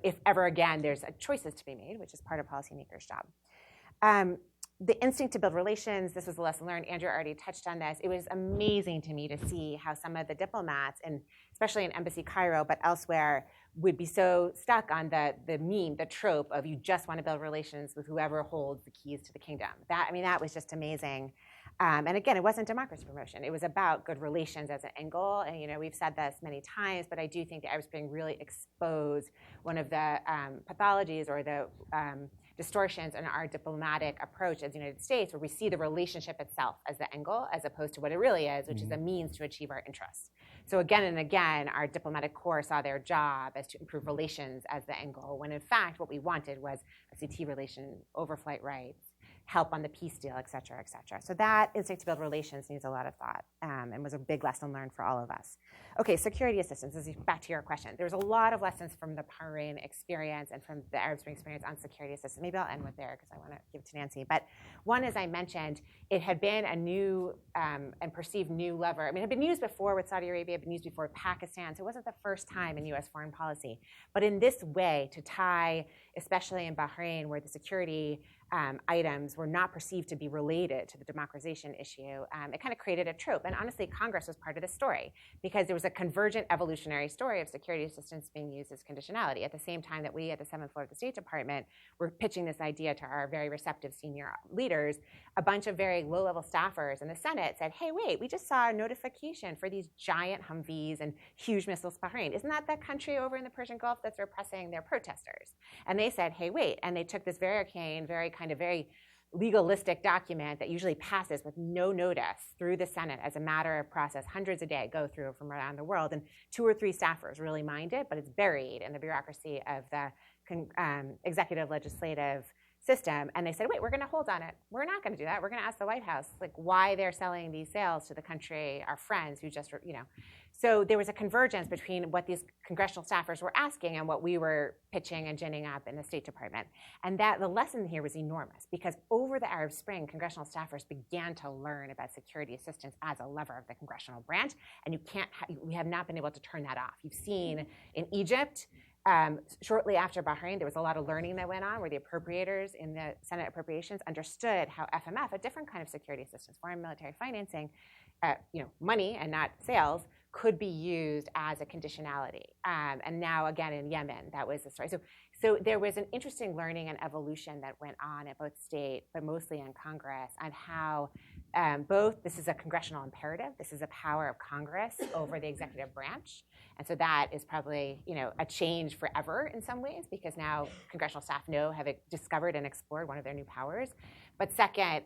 if ever again there's choices to be made, which is part of policymakers' job. The instinct to build relations, this was a lesson learned. Andrew already touched on this. It was amazing to me to see how some of the diplomats, and especially in Embassy Cairo, but elsewhere, would be so stuck on the meme, the trope of you just want to build relations with whoever holds the keys to the kingdom. That was just amazing. And again, it wasn't democracy promotion. It was about good relations as an angle. And we've said this many times, but I do think the Arab Spring really exposed one of the pathologies or the distortions in our diplomatic approach as the United States, where we see the relationship itself as the angle, as opposed to what it really is, which is a means to achieve our interests. So again and again, our diplomatic corps saw their job as to improve relations as the angle, when in fact what we wanted was a CT relation, overflight rights, help on the peace deal, et cetera, et cetera. So that instinct to build relations needs a lot of thought and was a big lesson learned for all of us. Okay, security assistance, this is back to your question. There was a lot of lessons from the Bahrain experience and from the Arab Spring experience on security assistance. Maybe I'll end with there because I want to give it to Nancy. But one, as I mentioned, it had been a new and perceived new lever. It had been used before with Saudi Arabia, it had been used before with Pakistan, so it wasn't the first time in U.S. foreign policy. But in this way, to tie, especially in Bahrain, where the security items were not perceived to be related to the democratization issue, it kind of created a trope. And honestly, Congress was part of the story because there was a convergent evolutionary story of security assistance being used as conditionality. At the same time that we at the 7th floor of the State Department were pitching this idea to our very receptive senior leaders, a bunch of very low-level staffers in the Senate said, hey, wait, we just saw a notification for these giant Humvees and huge missiles to Bahrain. Isn't that the country over in the Persian Gulf that's repressing their protesters? And they said, hey, wait. And they took this very arcane, very legalistic document that usually passes with no notice through the Senate as a matter of process. Hundreds a day go through from around the world, and 2 or 3 staffers really mind it, but it's buried in the bureaucracy of the executive legislative system. And they said, wait, we're going to hold on it. We're not going to do that. We're going to ask the White House why they're selling these sales to the country, our friends who just, So there was a convergence between what these congressional staffers were asking and what we were pitching and ginning up in the State Department. And that the lesson here was enormous because over the Arab Spring, congressional staffers began to learn about security assistance as a lever of the congressional branch. And we have not been able to turn that off. You've seen in Egypt, shortly after Bahrain, there was a lot of learning that went on where the appropriators in the Senate Appropriations understood how FMF, a different kind of security assistance, foreign military financing, money and not sales, could be used as a conditionality. And now again in Yemen, that was the story. So there was an interesting learning and evolution that went on at both state, but mostly in Congress, on how this is a congressional imperative. This is a power of Congress over the executive branch. And so that is probably, a change forever in some ways, because now congressional staff have discovered and explored one of their new powers. But second,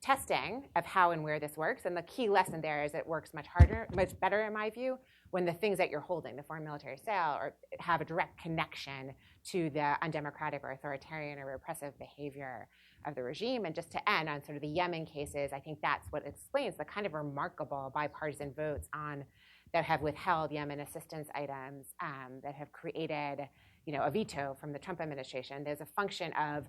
testing of how and where this works. And the key lesson there is it works much better in my view, when the things that you're holding, the foreign military sale, have a direct connection to the undemocratic or authoritarian or repressive behavior of the regime. And just to end on sort of the Yemen cases, I think that's what explains the kind of remarkable bipartisan votes that have withheld Yemen assistance items, that have created, a veto from the Trump administration. There's a function of,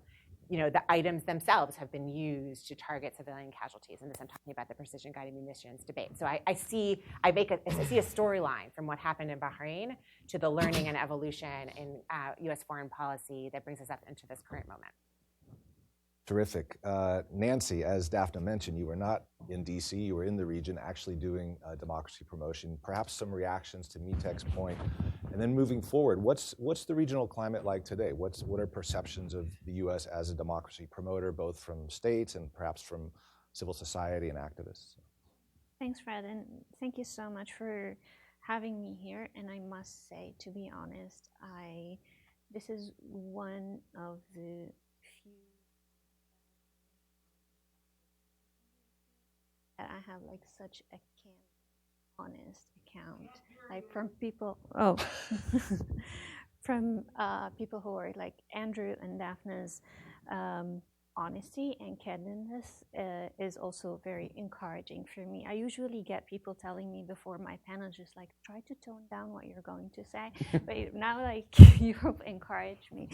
the items themselves have been used to target civilian casualties. And this I'm talking about the precision-guided munitions debate. So I see a storyline from what happened in Bahrain to the learning and evolution in U.S. foreign policy that brings us up into this current moment. Terrific. Nancy, as Daphne mentioned, you were not in D.C., you were in the region actually doing democracy promotion. Perhaps some reactions to Mitek's point. And then moving forward, what's the regional climate like today? What are perceptions of the U.S. as a democracy promoter, both from states and perhaps from civil society and activists? Thanks, Fred, and thank you so much for having me here. And I must say, to be honest, this is one of the few that I have such a honest account, from people. From people who are like Andrew and Daphne's honesty and candidness is also very encouraging for me. I usually get people telling me before my panel, just like, try to tone down what you're going to say. But now, like, you've encouraged me.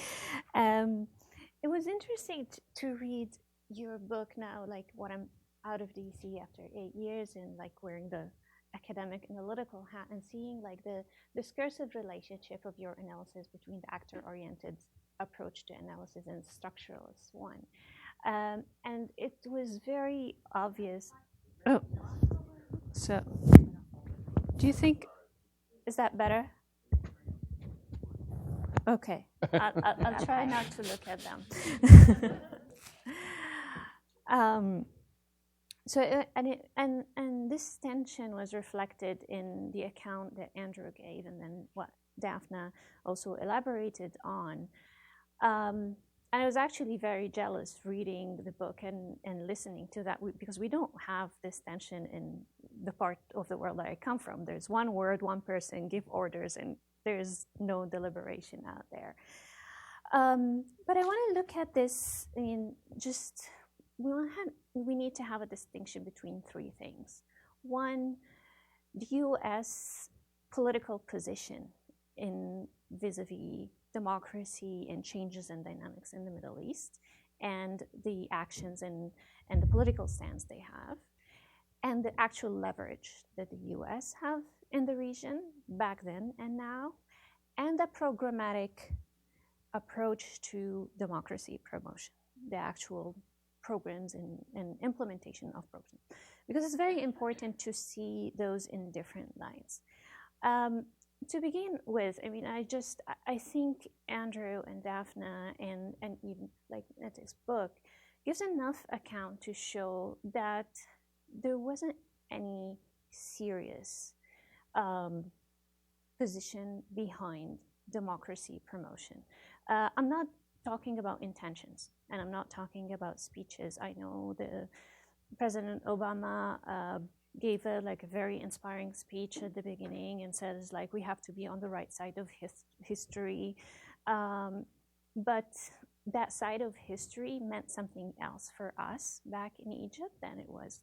It was interesting to read your book now, like what I'm out of DC after 8 years and like wearing the academic analytical hat and seeing like the discursive relationship of your analysis between the actor-oriented approach to analysis and structuralist one. And it was very obvious. Oh, so do you think, is that better? Okay, I'll try not to look at them. And this tension was reflected in the account that Andrew gave, and then what Daphne also elaborated on. And I was actually very jealous reading the book and listening to that, because we don't have this tension in the part of the world that I come from. There's one word, one person, give orders, and there's no deliberation out there. But I want to look at this, I mean, just, we need to have a distinction between three things. One, the US political position in vis-a-vis democracy and changes in dynamics in the Middle East, and the actions and the political stance they have, and the actual leverage that the US have in the region back then and now, and the programmatic approach to democracy promotion, the actual programs and implementation of programs. Because it's very important to see those in different lights. To begin with, I mean, I think Andrew and Daphne and even like Netik's book gives enough account to show that there wasn't any serious position behind democracy promotion. I'm not talking about intentions, and I'm not talking about speeches. I know the President Obama gave a very inspiring speech at the beginning and says like we have to be on the right side of history, but that side of history meant something else for us back in Egypt than it was.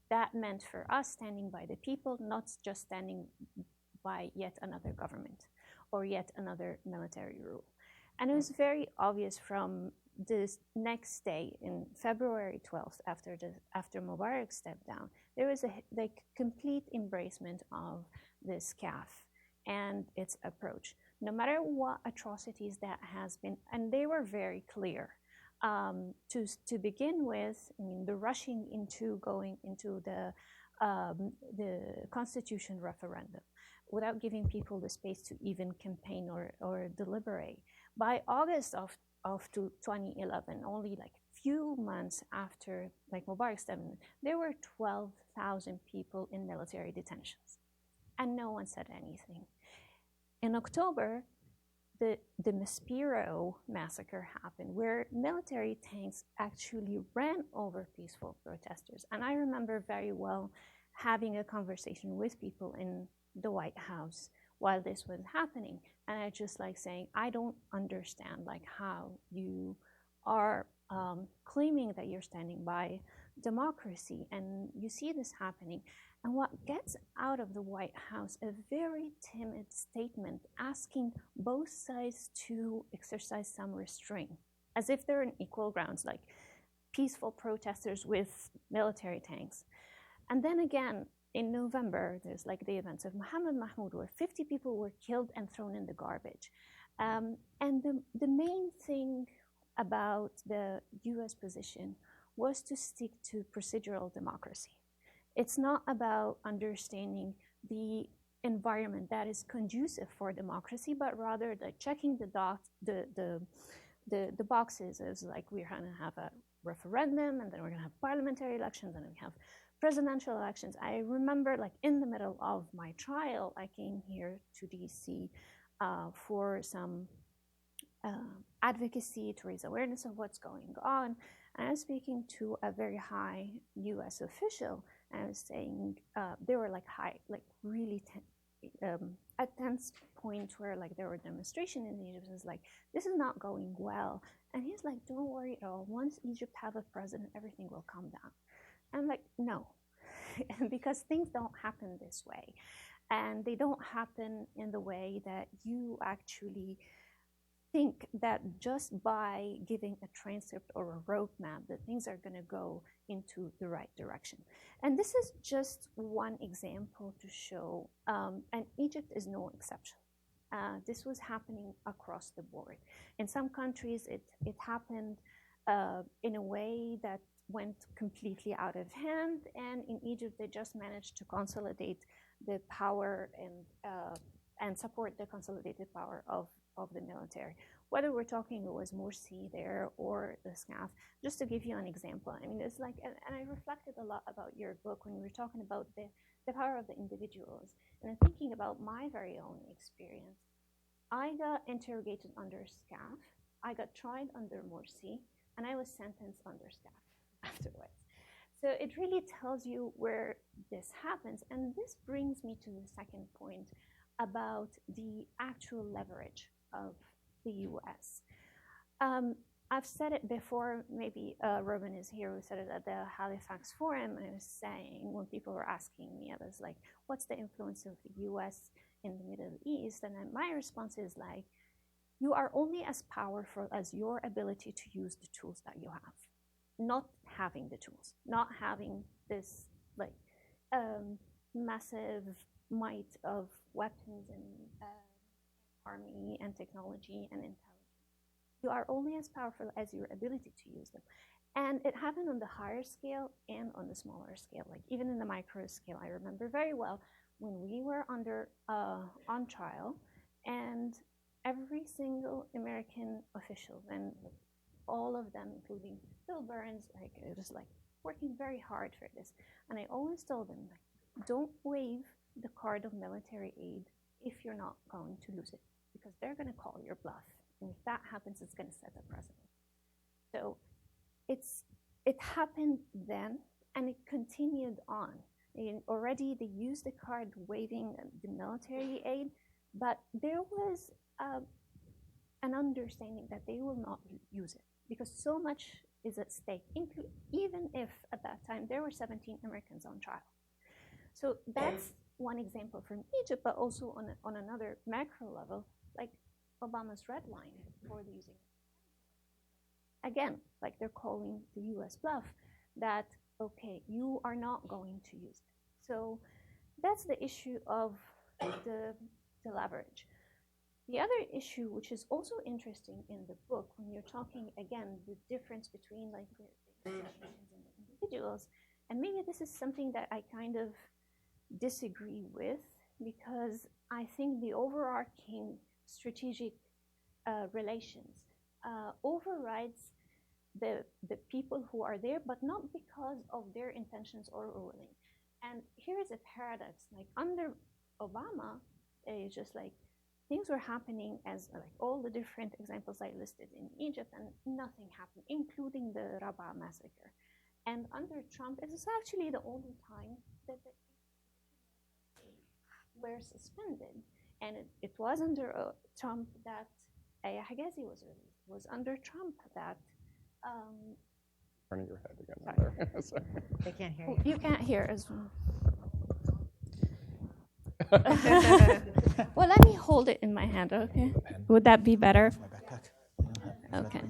That meant for us standing by the people, not just standing by yet another government or yet another military rule. And it was very obvious from this next day, in February 12th, after Mubarak stepped down, there was a complete embracement of this CAF and its approach. No matter what atrocities that has been, and they were very clear. To begin with, I mean, the rushing into going into the constitution referendum without giving people the space to even campaign or deliberate. By August of 2011, only like few months after like Mubarak's death, there were 12,000 people in military detentions, and no one said anything. In October, the Maspero massacre happened, where military tanks actually ran over peaceful protesters. And I remember very well having a conversation with people in the White House while this was happening. And I just like saying, I don't understand like how you are claiming that you're standing by democracy, and you see this happening. And what gets out of the White House, a very timid statement asking both sides to exercise some restraint, as if they're in equal grounds, like peaceful protesters with military tanks. And then again, in November, there's like the events of Mohammed Mahmoud, where 50 people were killed and thrown in the garbage. And the main thing about the US position was to stick to procedural democracy. It's not about understanding the environment that is conducive for democracy, but rather like checking the boxes as like we're going to have a referendum, and then we're going to have parliamentary elections, and then we have presidential elections. I remember like in the middle of my trial, I came here to DC for some advocacy to raise awareness of what's going on. And I was speaking to a very high US official, and I was saying there were like really at tense point where like there were demonstrations in Egypt. It's like, this is not going well. And he's like, don't worry at all. Once Egypt have a president, everything will calm down. I'm like, no, because things don't happen this way. And they don't happen in the way that you actually think that just by giving a transcript or a roadmap that things are going to go into the right direction. And this is just one example to show, and Egypt is no exception. This was happening across the board. In some countries, it happened in a way that went completely out of hand, and in Egypt, they just managed to consolidate the power and support the consolidated power of the military. Whether we're talking it was Morsi there or the SCAF, just to give you an example. I mean, it's like, and I reflected a lot about your book when we were talking about the power of the individuals. And I'm thinking about my very own experience. I got interrogated under SCAF, I got tried under Morsi, and I was sentenced under SCAF afterwards. So it really tells you where this happens. And this brings me to the second point about the actual leverage of the US. I've said it before, maybe Robin is here, who said it at the Halifax Forum. I was saying, when people were asking me, I was like, what's the influence of the US in the Middle East? And then my response is like, you are only as powerful as your ability to use the tools that you have. Not having the tools, not having this like massive might of weapons and army and technology and intelligence. You are only as powerful as your ability to use them. And it happened on the higher scale and on the smaller scale, like even in the micro scale. I remember very well when we were on trial, and every single American official, and all of them, including Bill Burns, like it was like working very hard for this. And I always told them, like, don't wave the card of military aid if you're not going to lose it, because they're going to call your bluff. And if that happens, it's going to set a precedent. So it happened then, and it continued on. And already they used the card waving the military aid, but there was an understanding that they will not use it because so much is at stake, even if at that time there were 17 Americans on trial. So that's one example from Egypt, but also on another macro level, like Obama's red line for using. Again, like they're calling the US bluff that, okay, you are not going to use it. So that's the issue of the leverage. The other issue, which is also interesting in the book, when you're talking, again, the difference between like the institutions and the individuals, and maybe this is something that I kind of disagree with, because I think the overarching strategic relations overrides the people who are there, but not because of their intentions or ruling. And here is a paradox, like under Obama, it's just like things were happening as like all the different examples I listed in Egypt, and nothing happened, including the Rabaa massacre. And under Trump, it was actually the only time that the were suspended. And it was under Trump that Hagazi was released. It was under Trump that Turning your head again there. Sorry. They can't hear you. You can't hear as well. Well, let me hold it in my hand, okay? Would that be better? My backpack. Okay.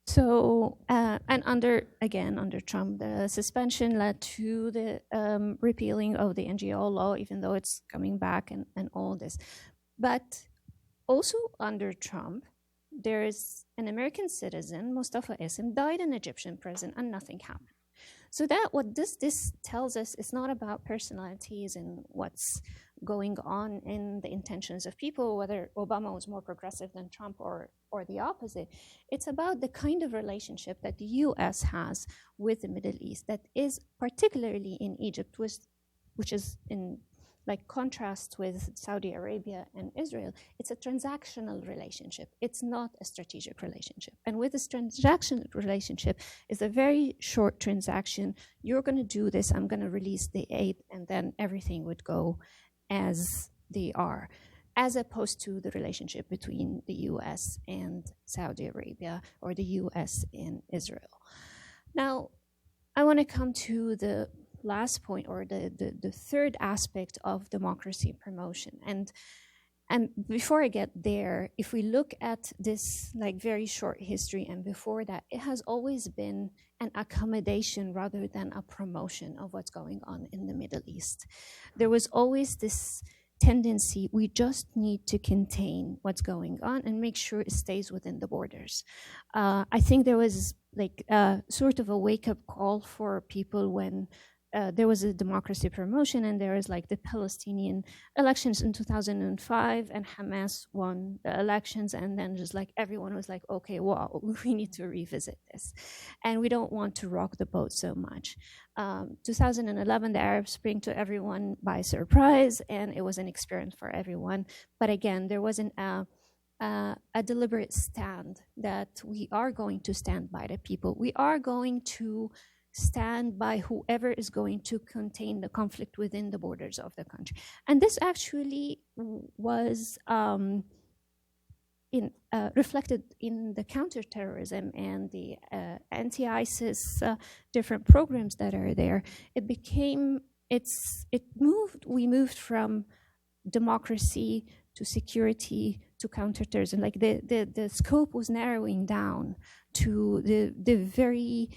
So, and under Trump, the suspension led to the repealing of the NGO law, even though it's coming back and all this. But also under Trump, there is an American citizen, Mustafa Ism, died in Egyptian prison and nothing happened. So that what this tells us is not about personalities and what's going on in the intentions of people, whether Obama was more progressive than Trump or the opposite. It's about the kind of relationship that the US has with the Middle East that is particularly in Egypt, which is in like contrast with Saudi Arabia and Israel, it's a transactional relationship. It's not a strategic relationship. And with this transactional relationship, it's a very short transaction. You're going to do this, I'm going to release the aid, and then everything would go as they are, as opposed to the relationship between the US and Saudi Arabia, or the US and Israel. Now, I want to come to the last point, or the third aspect of democracy promotion. And before I get there, if we look at this like very short history, and before that, it has always been an accommodation rather than a promotion of what's going on in the Middle East. There was always this tendency, we just need to contain what's going on and make sure it stays within the borders. I think there was like sort of a wake-up call for people when there was a democracy promotion, and there was like the Palestinian elections in 2005, and Hamas won the elections, and then just like everyone was like, okay, wow, we need to revisit this, and we don't want to rock the boat so much. 2011, the Arab Spring took everyone by surprise, and it was an experience for everyone. But again, there wasn't a deliberate stand that we are going to stand by the people. We are going to stand by whoever is going to contain the conflict within the borders of the country. And this actually was reflected in the counterterrorism and the anti-ISIS different programs that are there. We moved from democracy to security to counterterrorism. Like the scope was narrowing down to the very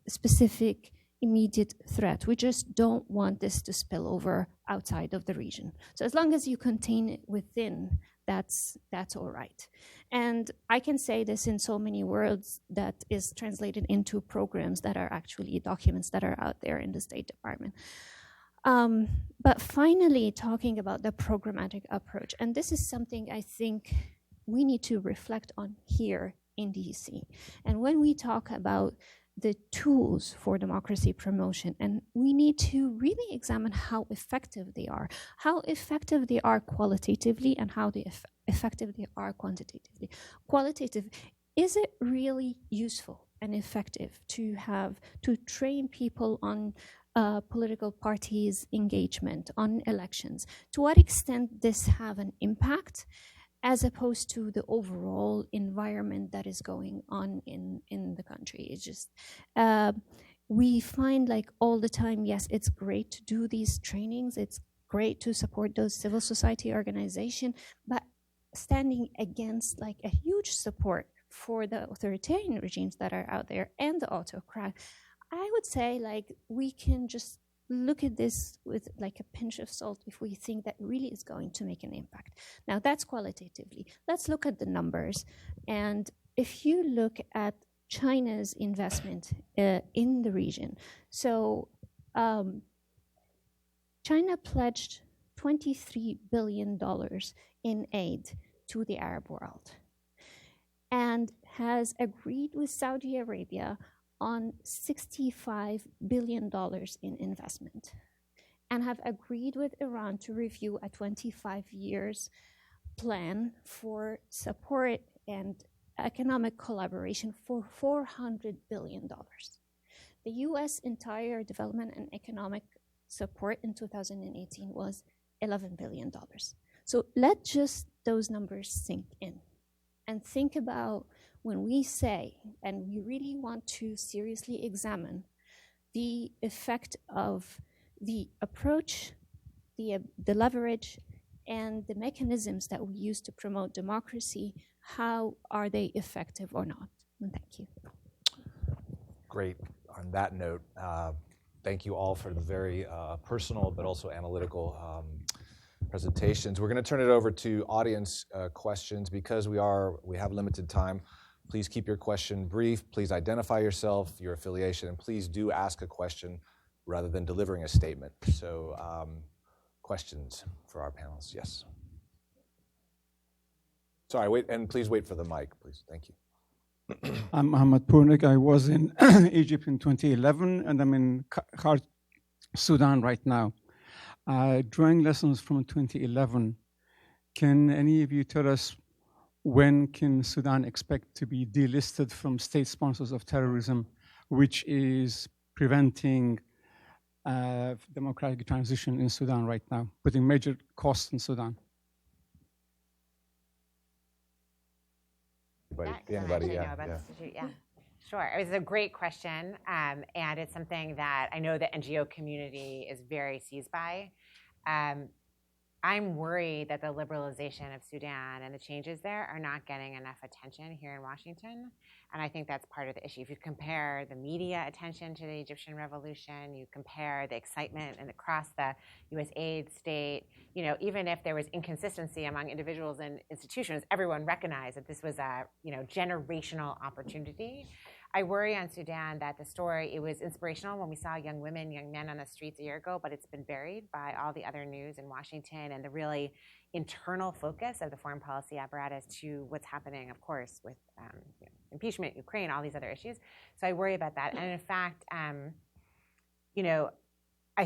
specific immediate threat. We just don't want this to spill over outside of the region. So as long as you contain it within, that's all right. And I can say this in so many words that is translated into programs that are actually documents that are out there in the State Department. But finally, talking about the programmatic approach, and this is something I think we need to reflect on here in DC. And when we talk about the tools for democracy promotion, and we need to really examine how effective they are qualitatively, and how effective they are quantitatively. Qualitative, is it really useful and effective to train people on political parties' engagement, on elections? To what extent this have an impact, as opposed to the overall environment that is going on in the country? It's just, we find like all the time, yes, it's great to do these trainings, it's great to support those civil society organizations, but standing against like a huge support for the authoritarian regimes that are out there and the autocrat, I would say like we can just look at this with like a pinch of salt if we think that really is going to make an impact. Now that's qualitatively. Let's look at the numbers. And if you look at China's investment in the region, so China pledged $23 billion in aid to the Arab world, and has agreed with Saudi Arabia on $65 billion in investment, and have agreed with Iran to review a 25 years plan for support and economic collaboration for $400 billion. The US entire development and economic support in 2018 was $11 billion. So let just those numbers sink in, and think about when we say, and we really want to seriously examine the effect of the approach, the leverage, and the mechanisms that we use to promote democracy, how are they effective or not? And thank you. Great. On that note, thank you all for the very personal but also analytical presentations. We're going to turn it over to audience questions. Because we have limited time, please keep your question brief. Please identify yourself, your affiliation, and please do ask a question rather than delivering a statement. So questions for our panelists? Yes. Sorry, wait, and please wait for the mic, please. Thank you. I'm Ahmad Purnik. I was in Egypt in 2011, and I'm in Sudan right now. Drawing lessons from 2011, can any of you tell us when can Sudan expect to be delisted from state sponsors of terrorism, which is preventing democratic transition in Sudan right now, putting major costs in Sudan? Anybody? Yeah. Sure. It was a great question, and it's something that I know the NGO community is very seized by. I'm worried that the liberalization of Sudan and the changes there are not getting enough attention here in Washington, and I think that's part of the issue. If you compare the media attention to the Egyptian revolution, you compare the excitement and across the U.S. aid state, even if there was inconsistency among individuals and institutions, everyone recognized that this was a generational opportunity. I worry on Sudan that the story, it was inspirational when we saw young women, young men on the streets a year ago, but it's been buried by all the other news in Washington and the really internal focus of the foreign policy apparatus to what's happening, of course, with impeachment, Ukraine, all these other issues. So I worry about that. And in fact, I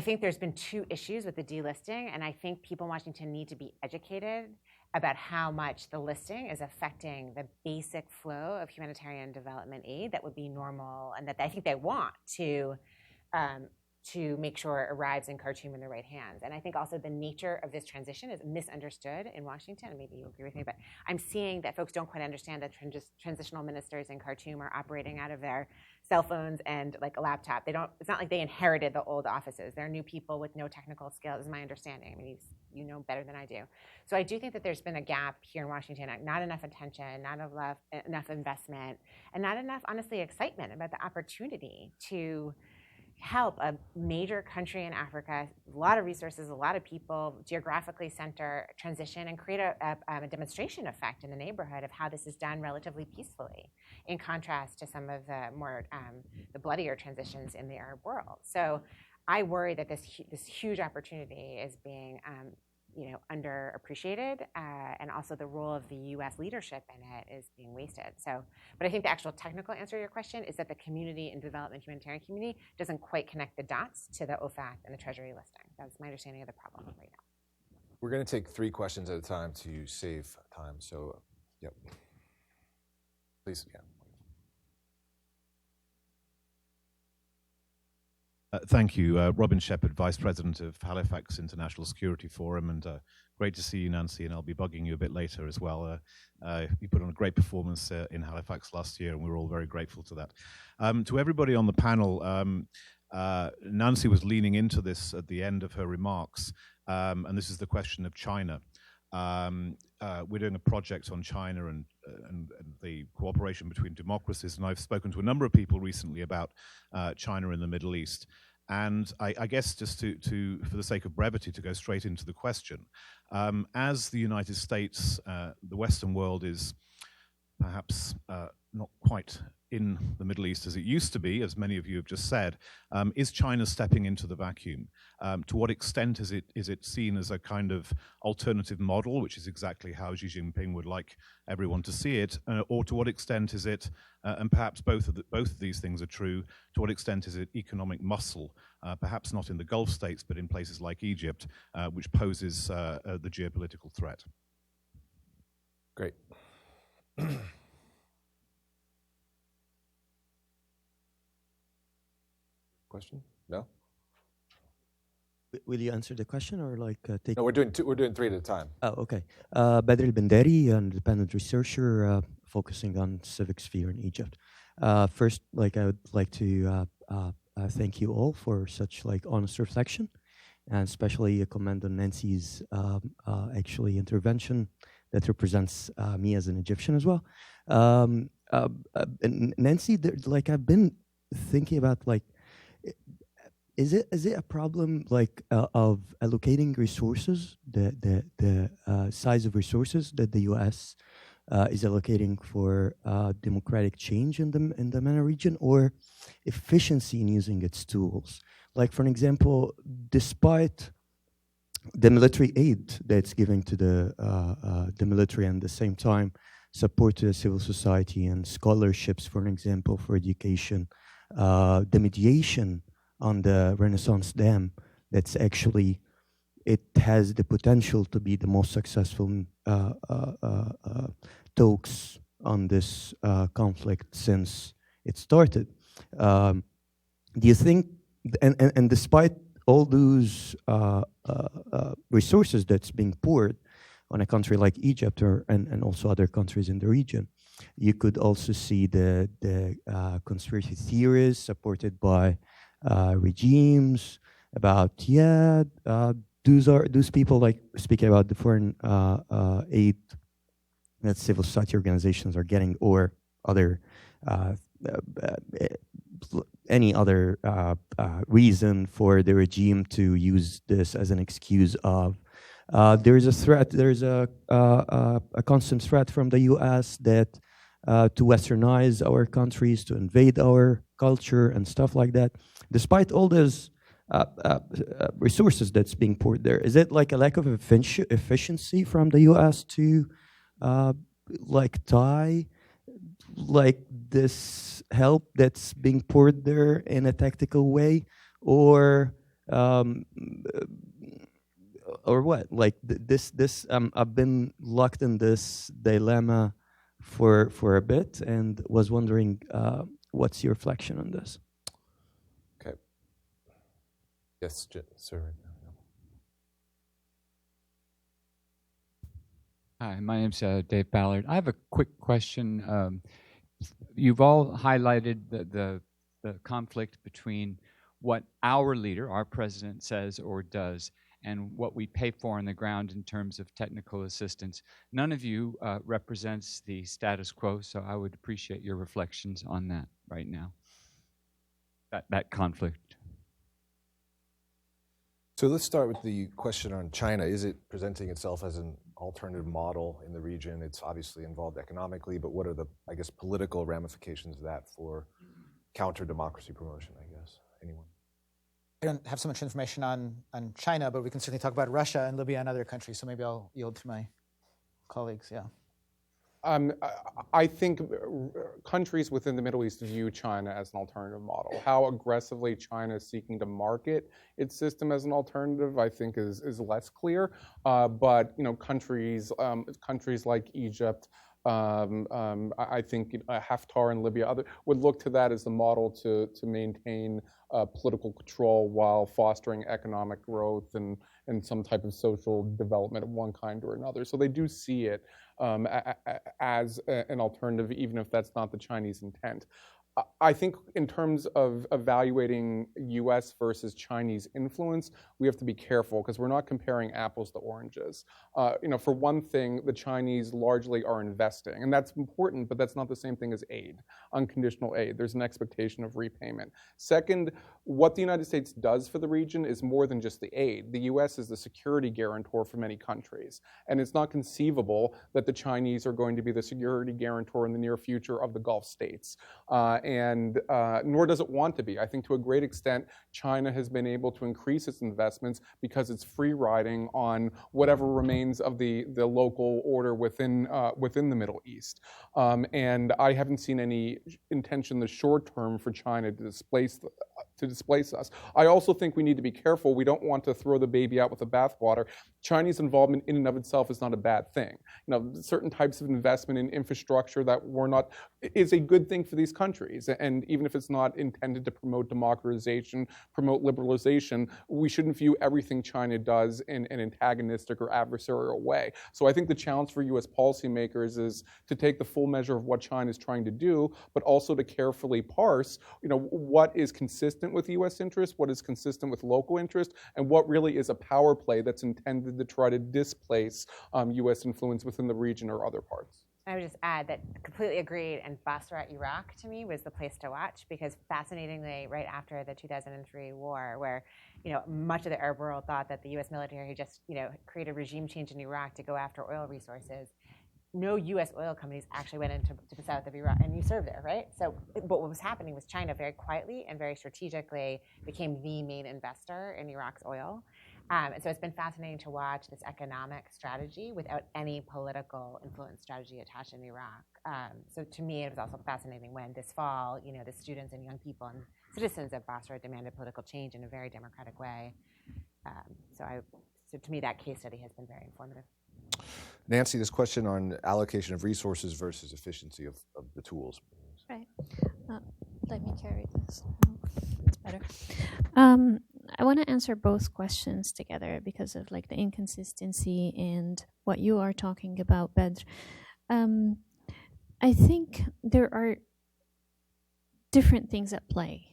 think there's been two issues with the delisting, and I think people in Washington need to be educated about how much the listing is affecting the basic flow of humanitarian development aid that would be normal, and that I think they want to make sure it arrives in Khartoum in the right hands. And I think also the nature of this transition is misunderstood in Washington, and maybe you agree with me, but I'm seeing that folks don't quite understand that transitional ministers in Khartoum are operating out of their cell phones and like a laptop. It's not like they inherited the old offices. They're new people with no technical skills, is my understanding. I mean, you know better than I do. So I do think that there's been a gap here in Washington, not enough attention, not enough investment, and not enough, honestly, excitement about the opportunity to help a major country in Africa, a lot of resources, a lot of people, geographically center transition and create a demonstration effect in the neighborhood of how this is done relatively peacefully, in contrast to some of the more the bloodier transitions in the Arab world. So I worry that this huge opportunity is being underappreciated, and also the role of the U.S. leadership in it is being wasted. So, but I think the actual technical answer to your question is that the community and development humanitarian community doesn't quite connect the dots to the OFAC and the Treasury listing. That's my understanding of the problem right now. We're going to take 3 questions at a time to save time. So, yep. Please, yeah. Thank you. Robin Shepherd, Vice President of Halifax International Security Forum, and great to see you, Nancy, and I'll be bugging you a bit later as well. You put on a great performance in Halifax last year, and we're all very grateful to that. To everybody on the panel, Nancy was leaning into this at the end of her remarks, and this is the question of China. We're doing a project on China and the cooperation between democracies, and I've spoken to a number of people recently about China in the Middle East. And I guess just to for the sake of brevity, to go straight into the question, as the United States, the Western world is perhaps not quite in the Middle East as it used to be, as many of you have just said, is China stepping into the vacuum? To what extent is it seen as a kind of alternative model, which is exactly how Xi Jinping would like everyone to see it, or to what extent is it, and perhaps both of these things are true, to what extent is it economic muscle, perhaps not in the Gulf states, but in places like Egypt, which poses the geopolitical threat? Great. Question? No? Will you answer the question or take? No, we're doing 3 at a time. Oh, okay. Badr al-Bandari, an independent researcher focusing on civic sphere in Egypt. First, I would like to thank you all for such honest reflection, and especially commend on Nancy's actually intervention that represents me as an Egyptian as well. Nancy, I've been thinking about is it a problem of allocating resources, the size of resources that the U.S. Is allocating for democratic change in the MENA region, or efficiency in using its tools? For an example, despite the military aid that's given to the military, and at the same time support to the civil society and scholarships, for an example, for education, the mediation on the Renaissance Dam that's actually it has the potential to be the most successful talks on this conflict since it started. Do you think, and despite all those resources that's being poured on a country like Egypt and also other countries in the region, you could also see the conspiracy theories supported by regimes about, those people like speaking about the foreign aid that civil society organizations are getting, or other any other reason for the regime to use this as an excuse of there's a threat, there's a constant threat from the US that to westernize our countries, to invade our culture and stuff like that. Despite all those resources that's being poured there, is it like a lack of efficiency from the US to like tie like this help that's being poured there in a tactical way, or what? Like this I've been locked in this dilemma for a bit, and was wondering what's your reflection on this? Okay. Yes, sir. Hi, my name's Dave Ballard. I have a quick question. You've all highlighted the conflict between what our leader, our president, says or does, and what we pay for on the ground in terms of technical assistance. None of you represents the status quo, so I would appreciate your reflections on that right now, that conflict. So let's start with the question on China. Is it presenting itself as an alternative model in the region? It's obviously involved economically, but what are the, I guess, political ramifications of that for counter-democracy promotion, I guess? Anyone? I don't have so much information on China, but we can certainly talk about Russia and Libya and other countries, so maybe I'll yield to my colleagues, yeah. I think countries within the Middle East view China as an alternative model. How aggressively China is seeking to market its system as an alternative, I think, is less clear. But countries like Egypt, I think Haftar in Libya, would look to that as the model to maintain political control while fostering economic growth and some type of social development of one kind or another. So they do see it as an alternative, even if that's not the Chinese intent. I think in terms of evaluating US versus Chinese influence, we have to be careful because we're not comparing apples to oranges. For one thing, the Chinese largely are investing, and that's important, but that's not the same thing as aid, unconditional aid. There's an expectation of repayment. Second, what the United States does for the region is more than just the aid. The US is the security guarantor for many countries, and it's not conceivable that the Chinese are going to be the security guarantor in the near future of the Gulf states. And nor does it want to be. I think to a great extent, China has been able to increase its investments because it's free riding on whatever remains of the local order within the Middle East. And I haven't seen any intention in the short term for China to displace us. I also think we need to be careful. We don't want to throw the baby out with the bathwater. Chinese involvement in and of itself is not a bad thing. Certain types of investment in infrastructure that is a good thing for these countries. And even if it's not intended to promote democratization, promote liberalization, we shouldn't view everything China does in an antagonistic or adversarial way. So I think the challenge for US policymakers is to take the full measure of what China is trying to do, but also to carefully parse, what is consistent with US interest, what is consistent with local interest, and what really is a power play that's intended to try to displace US influence within the region or other parts. I would just add that completely agreed, and Basra, Iraq, to me, was the place to watch because fascinatingly, right after the 2003 war, where much of the Arab world thought that the U.S. military had just created regime change in Iraq to go after oil resources, no U.S. oil companies actually went into the south of Iraq, and you served there, right? So, but what was happening was China very quietly and very strategically became the main investor in Iraq's oil. And so it's been fascinating to watch this economic strategy without any political influence strategy attached in Iraq. So to me, it was also fascinating when this fall, the students and young people and citizens of Basra demanded political change in a very democratic way. So I So to me, that case study has been very informative. Nancy, this question on allocation of resources versus efficiency of the tools. Right. Let me carry this. It's better. I want to answer both questions together because of like the inconsistency and what you are talking about, Bedr. I think there are different things at play.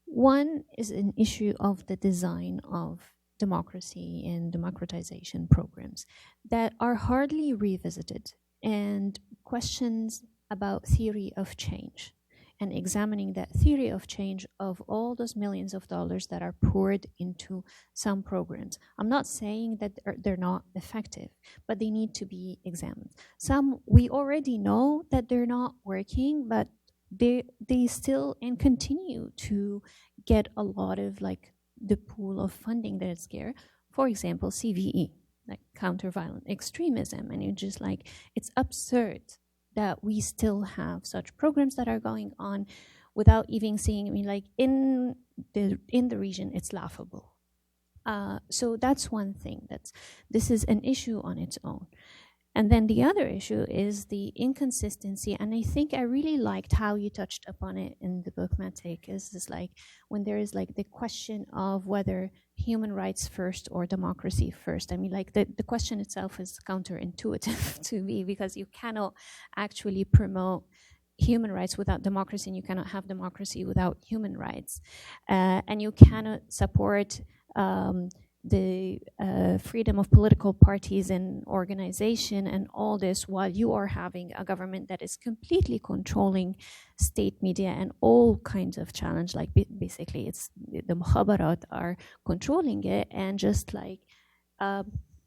One is an issue of the design of democracy and democratization programs that are hardly revisited, and questions about theory of change and examining that theory of change of all those millions of dollars that are poured into some programs. I'm not saying that they're not effective, but they need to be examined. Some we already know that they're not working, but they still and continue to get a lot of like the pool of funding that is there. For example, CVE, like counter-violent extremism, and it's just like, it's absurd that we still have such programs that are going on without even seeing, I mean, like in the region, it's laughable. So that's one thing. This is an issue on its own. And then the other issue is the inconsistency, and I think I really liked how you touched upon it in the book, Matik, is this like when there is like the question of whether human rights first or democracy first. I mean, like the question itself is counterintuitive to me, because you cannot actually promote human rights without democracy, and you cannot have democracy without human rights. And you cannot support the freedom of political parties and organization and all this while you are having a government that is completely controlling state media and all kinds of challenge. Like basically it's the mukhabarat are controlling it and just like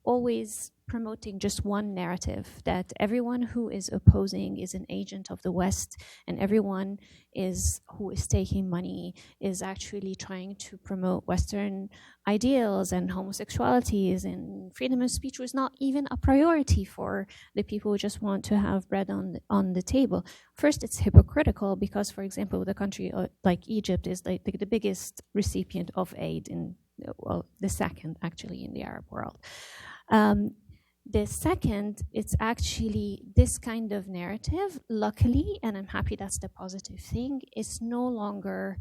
always promoting just one narrative, that everyone who is opposing is an agent of the West, and everyone who is taking money is actually trying to promote Western ideals, and homosexualities and freedom of speech was not even a priority for the people who just want to have bread on the table. First, it's hypocritical because, for example, the country like Egypt is like the biggest recipient of aid well, the second actually in the Arab world. The second, it's actually this kind of narrative, luckily, and I'm happy that's the positive thing, is no longer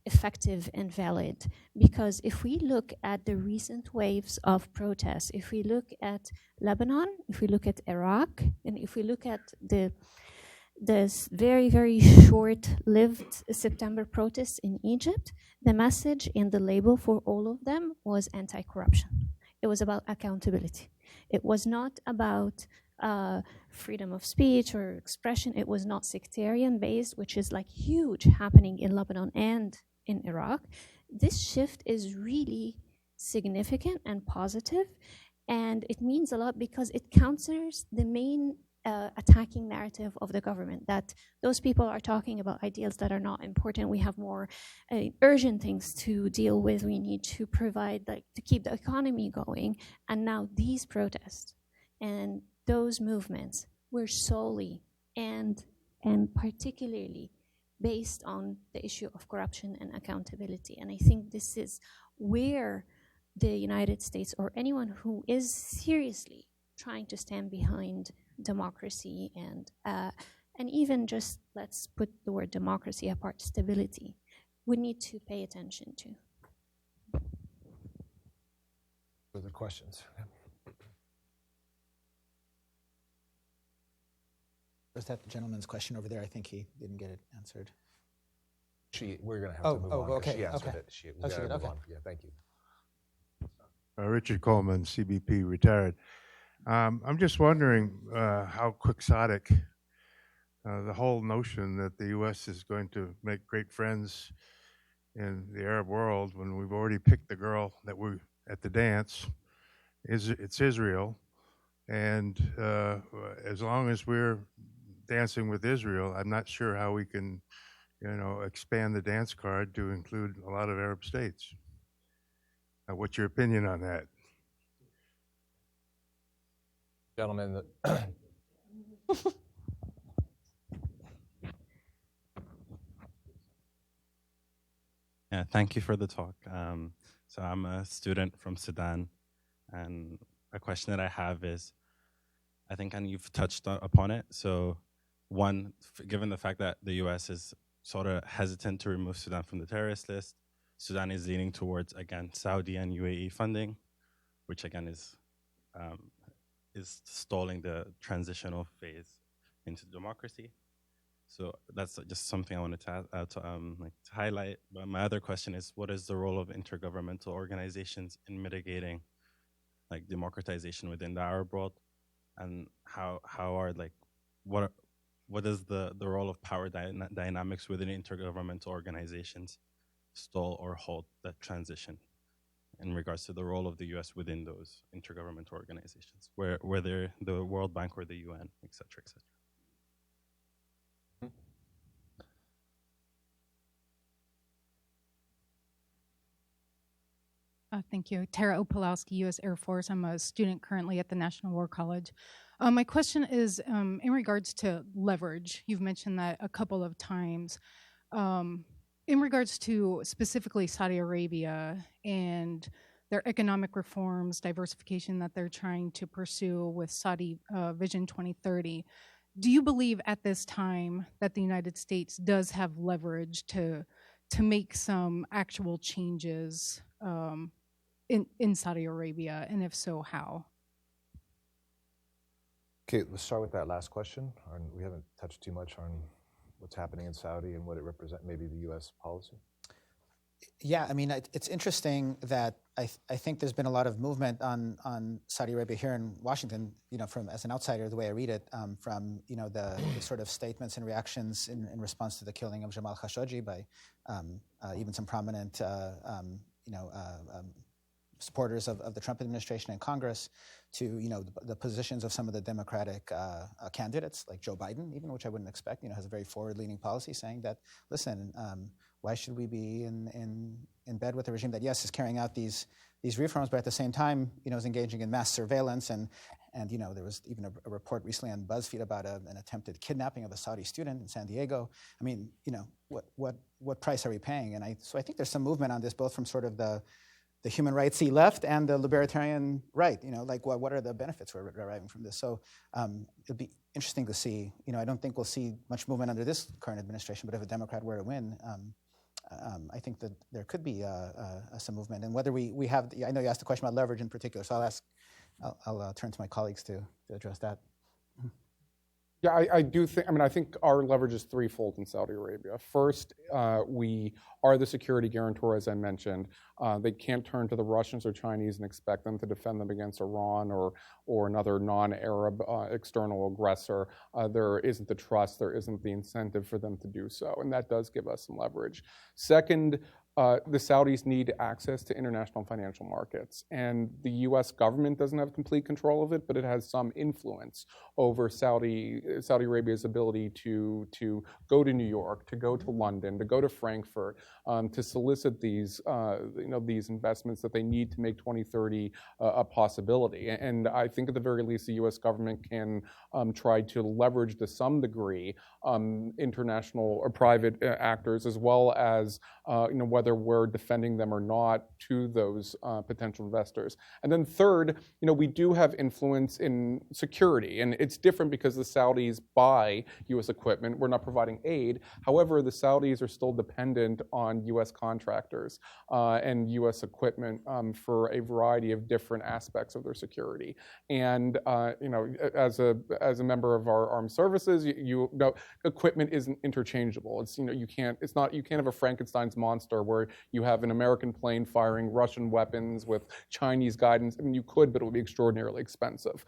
effective and valid. Because if we look at the recent waves of protests, if we look at Lebanon, if we look at Iraq, and if we look at this very, very short-lived September protests in Egypt, the message and the label for all of them was anti-corruption. It was about accountability. It was not about freedom of speech or expression. It was not sectarian-based, which is like huge happening in Lebanon and in Iraq. This shift is really significant and positive, and it means a lot because it counters the main attacking narrative of the government, that those people are talking about ideals that are not important. We have more urgent things to deal with. We need to provide, like, to keep the economy going. And now these protests and those movements were solely and particularly based on the issue of corruption and accountability. And I think this is where the United States, or anyone who is seriously trying to stand behind democracy and even just, let's put the word democracy apart, stability, we need to pay attention to. Further questions? Was that the gentleman's question over there? I think he didn't get it answered. We're going to have to move on. Okay. She answered Okay. it. We gotta move on. Yeah, thank you. Richard Coleman, CBP, retired. I'm just wondering how quixotic the whole notion that the U.S. is going to make great friends in the Arab world when we've already picked the girl that we're at the dance. It's Israel, and as long as we're dancing with Israel, I'm not sure how we can, expand the dance card to include a lot of Arab states. What's your opinion on that? Gentlemen, Yeah, thank you for the talk. So I'm a student from Sudan, and a question that I have is, I think, and you've touched upon it. So one, given the fact that the US is sort of hesitant to remove Sudan from the terrorist list, Sudan is leaning towards, again, Saudi and UAE funding, which again is stalling the transitional phase into democracy. So that's just something I wanted to highlight. But my other question is, what is the role of intergovernmental organizations in mitigating like democratization within the Arab world, and how are what is the role of power dynamics within intergovernmental organizations stall or halt that transition in regards to the role of the US within those intergovernmental organizations, whether the World Bank or the UN, et cetera, et cetera. Thank you. Tara Opolowski, U.S. Air Force. I'm a student currently at the National War College. My question is in regards to leverage. You've mentioned that a couple of times. In regards to specifically Saudi Arabia and their economic reforms, diversification that they're trying to pursue with Saudi Vision 2030, do you believe at this time that the United States does have leverage to make some actual changes in Saudi Arabia, and if so, how? Okay, let's start with that last question. We haven't touched too much on what's happening in Saudi and what it represents, maybe the U.S. policy. Yeah, I mean, it's interesting that I think there's been a lot of movement on Saudi Arabia here in Washington, from as an outsider, the way I read it, from, the sort of statements and reactions in response to the killing of Jamal Khashoggi by even some prominent, supporters of the Trump administration and Congress, to the positions of some of the Democratic candidates like Joe Biden, even, which I wouldn't expect, has a very forward-leaning policy saying that, listen, why should we be in bed with a regime that, yes, is carrying out these reforms, but at the same time, is engaging in mass surveillance, and there was even a report recently on BuzzFeed about an attempted kidnapping of a Saudi student in San Diego. I mean, what price are we paying? And so I think there's some movement on this, both from sort of the human rights-y left and the libertarian right. What are the benefits we're deriving from this? So it'll be interesting to see. I don't think we'll see much movement under this current administration, but if a Democrat were to win, I think that there could be some movement. And whether we have, I know you asked a question about leverage in particular, so I'll turn to my colleagues to address that. Yeah, I do think, I think our leverage is threefold in Saudi Arabia. First, we are the security guarantor, as I mentioned. They can't turn to the Russians or Chinese and expect them to defend them against Iran or another non-Arab external aggressor. There isn't the trust, there isn't the incentive for them to do so, and that does give us some leverage. Second, the Saudis need access to international financial markets, and the U.S. government doesn't have complete control of it, but it has some influence over Saudi Arabia's ability to go to New York, to go to London, to go to Frankfurt, to solicit these investments that they need to make 2030 a possibility. And I think at the very least, the U.S. government can try to leverage to some degree international or private actors, as well as whether we're defending them or not, to those potential investors. And then third, we do have influence in security, and it's different because the Saudis buy U.S. equipment. We're not providing aid. However, the Saudis are still dependent on U.S. contractors and U.S. equipment for a variety of different aspects of their security. And as a member of our armed services, you know, equipment isn't interchangeable. It's you can't have a Frankenstein's monster where you have an American plane firing Russian weapons with Chinese guidance. I mean, you could, but it would be extraordinarily expensive.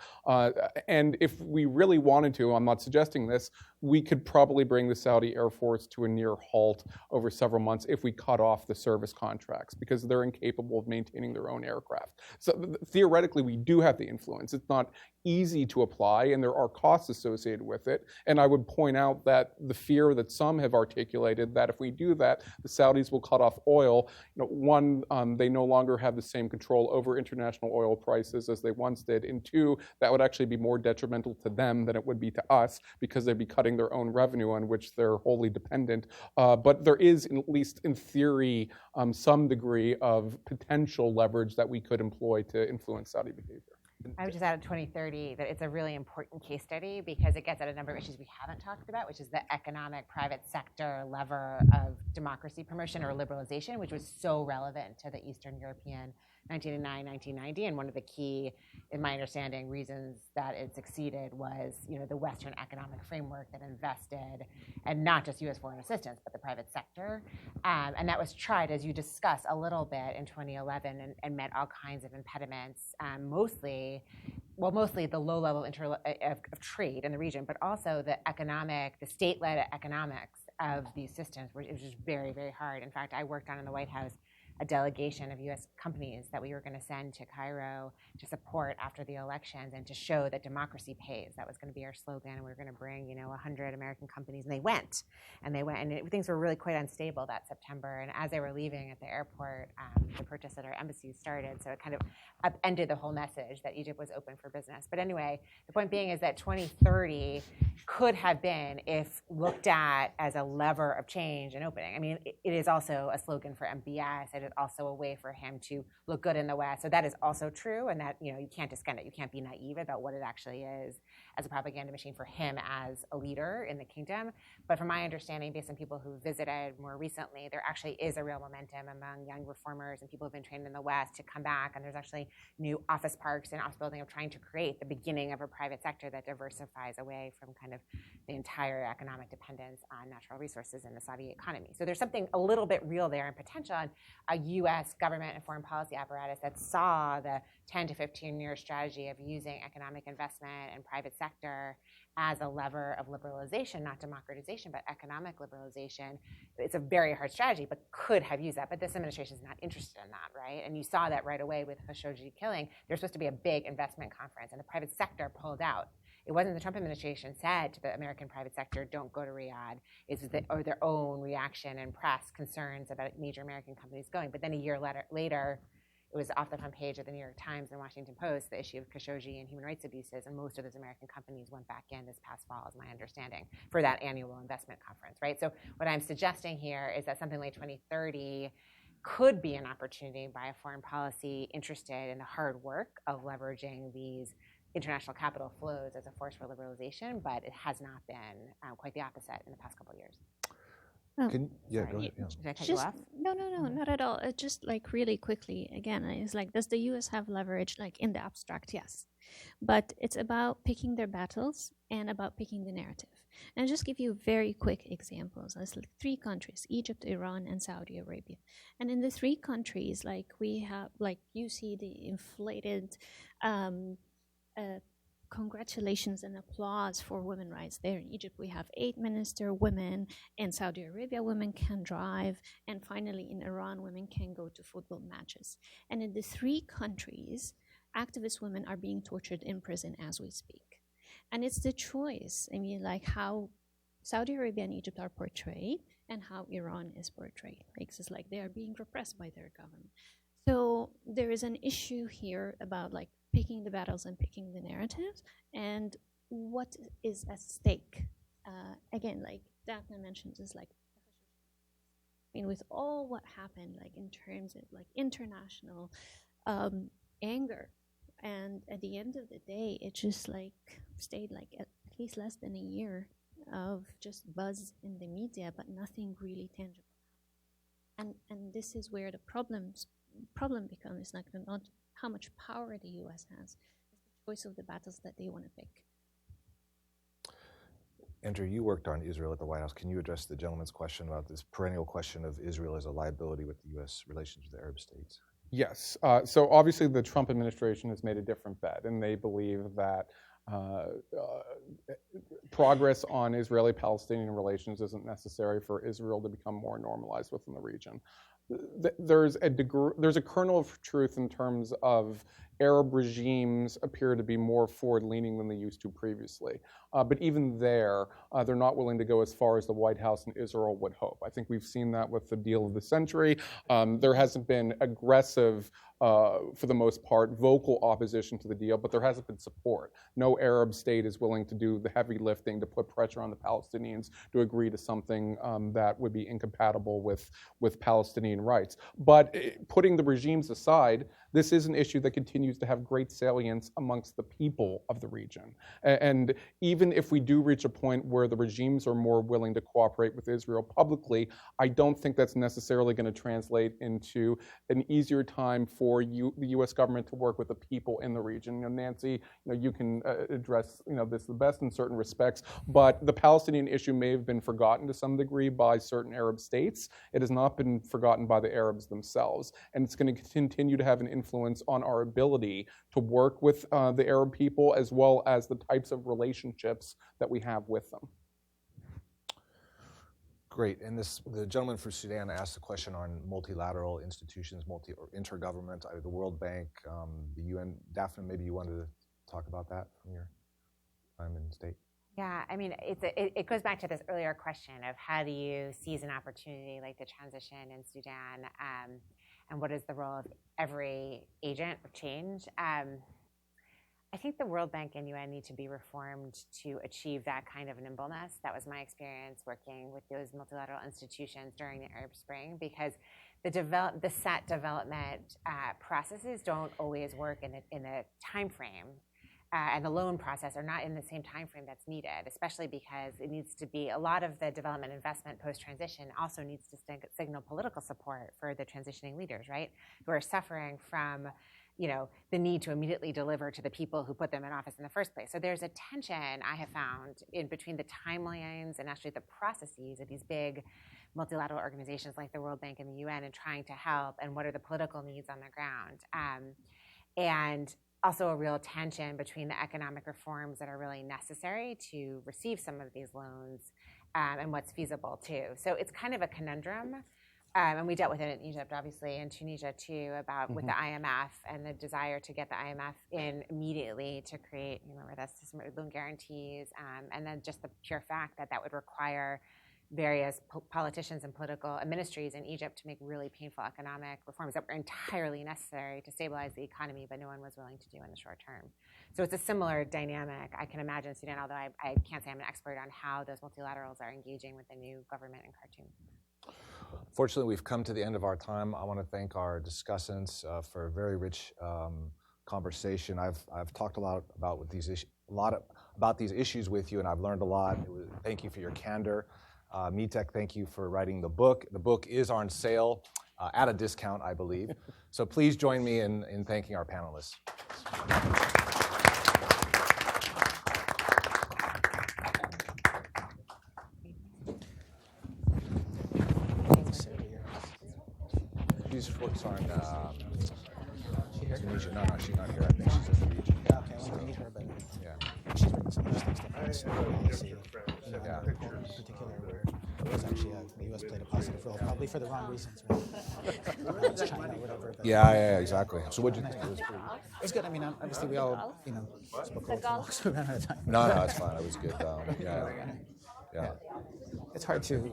And if we really wanted to, I'm not suggesting this, we could probably bring the Saudi Air Force to a near halt over several months if we cut off the service contracts, because they're incapable of maintaining their own aircraft. So theoretically, we do have the influence. It's not easy to apply, and there are costs associated with it. And I would point out that the fear that some have articulated that if we do that, the Saudis will cut off off oil. One, they no longer have the same control over international oil prices as they once did. And two, that would actually be more detrimental to them than it would be to us, because they'd be cutting their own revenue on which they're wholly dependent. But there is, at least in theory, some degree of potential leverage that we could employ to influence Saudi behavior. I would just add at 2030 that it's a really important case study because it gets at a number of issues we haven't talked about, which is the economic private sector lever of democracy promotion or liberalization, which was so relevant to the Eastern European 1909, 1990. And one of the key, in my understanding, reasons that it succeeded was, the Western economic framework that invested, and not just U.S. foreign assistance, but the private sector. And that was tried, as you discussed, a little bit in 2011 and met all kinds of impediments, mostly the low level of trade in the region, but also the state-led economics of these systems, which was just very, very hard. In fact, I worked on in the White House a delegation of U.S. companies that we were going to send to Cairo to support after the elections and to show that democracy pays. That was going to be our slogan, and we were going to bring 100 American companies, and they went, and things were really quite unstable that September. And as they were leaving at the airport, the protests at our embassies started, so it kind of upended the whole message that Egypt was open for business. But anyway, the point being is that 2030 could have been, if looked at as a lever of change and opening. I mean, it is also a slogan for MBS. It is also a way for him to look good in the West. So that is also true, and that you can't discount it. You can't be naive about what it actually is as a propaganda machine for him as a leader in the kingdom. But from my understanding, based on people who visited more recently, there actually is a real momentum among young reformers and people who've been trained in the West to come back. And there's actually new office parks and office building of trying to create the beginning of a private sector that diversifies away from kind of the entire economic dependence on natural resources in the Saudi economy. So there's something a little bit real there and potential on a U.S. government and foreign policy apparatus that saw the 10 to 15-year strategy of using economic investment and private sector as a lever of liberalization, not democratization, but economic liberalization. It's a very hard strategy, but could have used that. But this administration is not interested in that, right? And you saw that right away with Khashoggi killing. There's supposed to be a big investment conference, and the private sector pulled out. It wasn't the Trump administration said to the American private sector, don't go to Riyadh, or their own reaction and press concerns about major American companies going. But then a year later, it was off the front page of the New York Times and Washington Post, the issue of Khashoggi and human rights abuses, and most of those American companies went back in this past fall, is my understanding, for that annual investment conference, right? So what I'm suggesting here is that something like 2030 could be an opportunity by a foreign policy interested in the hard work of leveraging these international capital flows as a force for liberalization, but it has not been quite the opposite in the past couple of years. Go ahead. Yeah. Did I cut you off? No, not at all. Just like really quickly, again, it's like, does the U.S. have leverage? Like in the abstract, yes. But it's about picking their battles and about picking the narrative. And I'll just give you very quick examples. There's like 3 countries, Egypt, Iran, and Saudi Arabia. And in the 3 countries, like we have, like you see the inflated congratulations and applause for women's rights. There in Egypt, we have 8 minister women. In Saudi Arabia, women can drive. And finally, in Iran, women can go to football matches. And in the 3 countries, activist women are being tortured in prison as we speak. And it's the choice, I mean, like how Saudi Arabia and Egypt are portrayed and how Iran is portrayed. It's like they are being repressed by their government. So there is an issue here about like picking the battles and picking the narratives and what is at stake. Again, like Daphne mentions, is like, I mean, with all what happened, like in terms of like international anger, and at the end of the day, it just like stayed like at least less than a year of just buzz in the media, but nothing really tangible. And this is where the problem becomes not how much power the U.S. has, it's the choice of the battles that they want to pick. Andrew, you worked on Israel at the White House. Can you address the gentleman's question about this perennial question of Israel as a liability with the U.S. relations with the Arab states? Yes. So obviously the Trump administration has made a different bet, and they believe that progress on Israeli-Palestinian relations isn't necessary for Israel to become more normalized within the region. There's a kernel of truth in terms of Arab regimes appear to be more forward-leaning than they used to previously. But even there, they're not willing to go as far as the White House and Israel would hope. I think we've seen that with the deal of the century. There hasn't been aggressive, for the most part, vocal opposition to the deal, but there hasn't been support. No Arab state is willing to do the heavy lifting to put pressure on the Palestinians to agree to something that would be incompatible with Palestinian rights. But putting the regimes aside, this is an issue that continues to have great salience amongst the people of the region. And even if we do reach a point where the regimes are more willing to cooperate with Israel publicly, I don't think that's necessarily going to translate into an easier time for the U.S. government to work with the people in the region. Nancy, you can address this the best in certain respects, but the Palestinian issue may have been forgotten to some degree by certain Arab states. It has not been forgotten by the Arabs themselves, and it's going to continue to have an influence on our ability to work with the Arab people as well as the types of relationships that we have with them. Great. And the gentleman from Sudan asked a question on multilateral institutions, or intergovernment, the World Bank, the UN. Daphne, maybe you wanted to talk about that from your time in the state. Yeah, I mean, it goes back to this earlier question of how do you seize an opportunity like the transition in Sudan, and what is the role of every agent of change? I think the World Bank and UN need to be reformed to achieve that kind of nimbleness. That was my experience working with those multilateral institutions during the Arab Spring, because the set development processes don't always work in a time frame. And the loan process are not in the same time frame that's needed, especially because it needs to be a lot of the development investment post-transition also needs to signal political support for the transitioning leaders, right, who are suffering from the need to immediately deliver to the people who put them in office in the first place. So there's a tension I have found in between the timelines and actually the processes of these big multilateral organizations like the World Bank and the UN and trying to help, and what are the political needs on the ground. And also a real tension between the economic reforms that are really necessary to receive some of these loans and what's feasible too. So it's kind of a conundrum. And we dealt with it in Egypt, obviously, and Tunisia too, about with the IMF and the desire to get the IMF in immediately to create, remember, that's some loan guarantees, and then just the pure fact that would require various politicians and political ministries in Egypt to make really painful economic reforms that were entirely necessary to stabilize the economy, but no one was willing to do in the short term. So it's a similar dynamic. I can imagine Sudan, although I can't say I'm an expert on how those multilaterals are engaging with the new government in Khartoum. Fortunately, we've come to the end of our time. I want to thank our discussants for a very rich conversation. I've talked a lot about these issues with you, and I've learned a lot. Thank you for your candor. Metek, thank you for writing the book. The book is on sale at a discount, I believe. So please join me in thanking our panelists. She's focused on Tunisia. No, she's not here. I think she's in the region. Yeah, okay, I want to meet her, but she's written some interesting stuff on policy. In particular, where it was actually the U.S. played a positive role, probably for the wrong reasons, right? It's China or whatever. But yeah, exactly. So what did you think? It was pretty good. It was good. I mean, obviously we all, spoke a little so we ran out of time. No, it's fine. It was good. Yeah. It's hard to,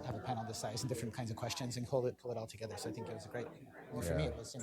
have a panel this size and different kinds of questions and pull it all together. So I think it was a great. For me, it was,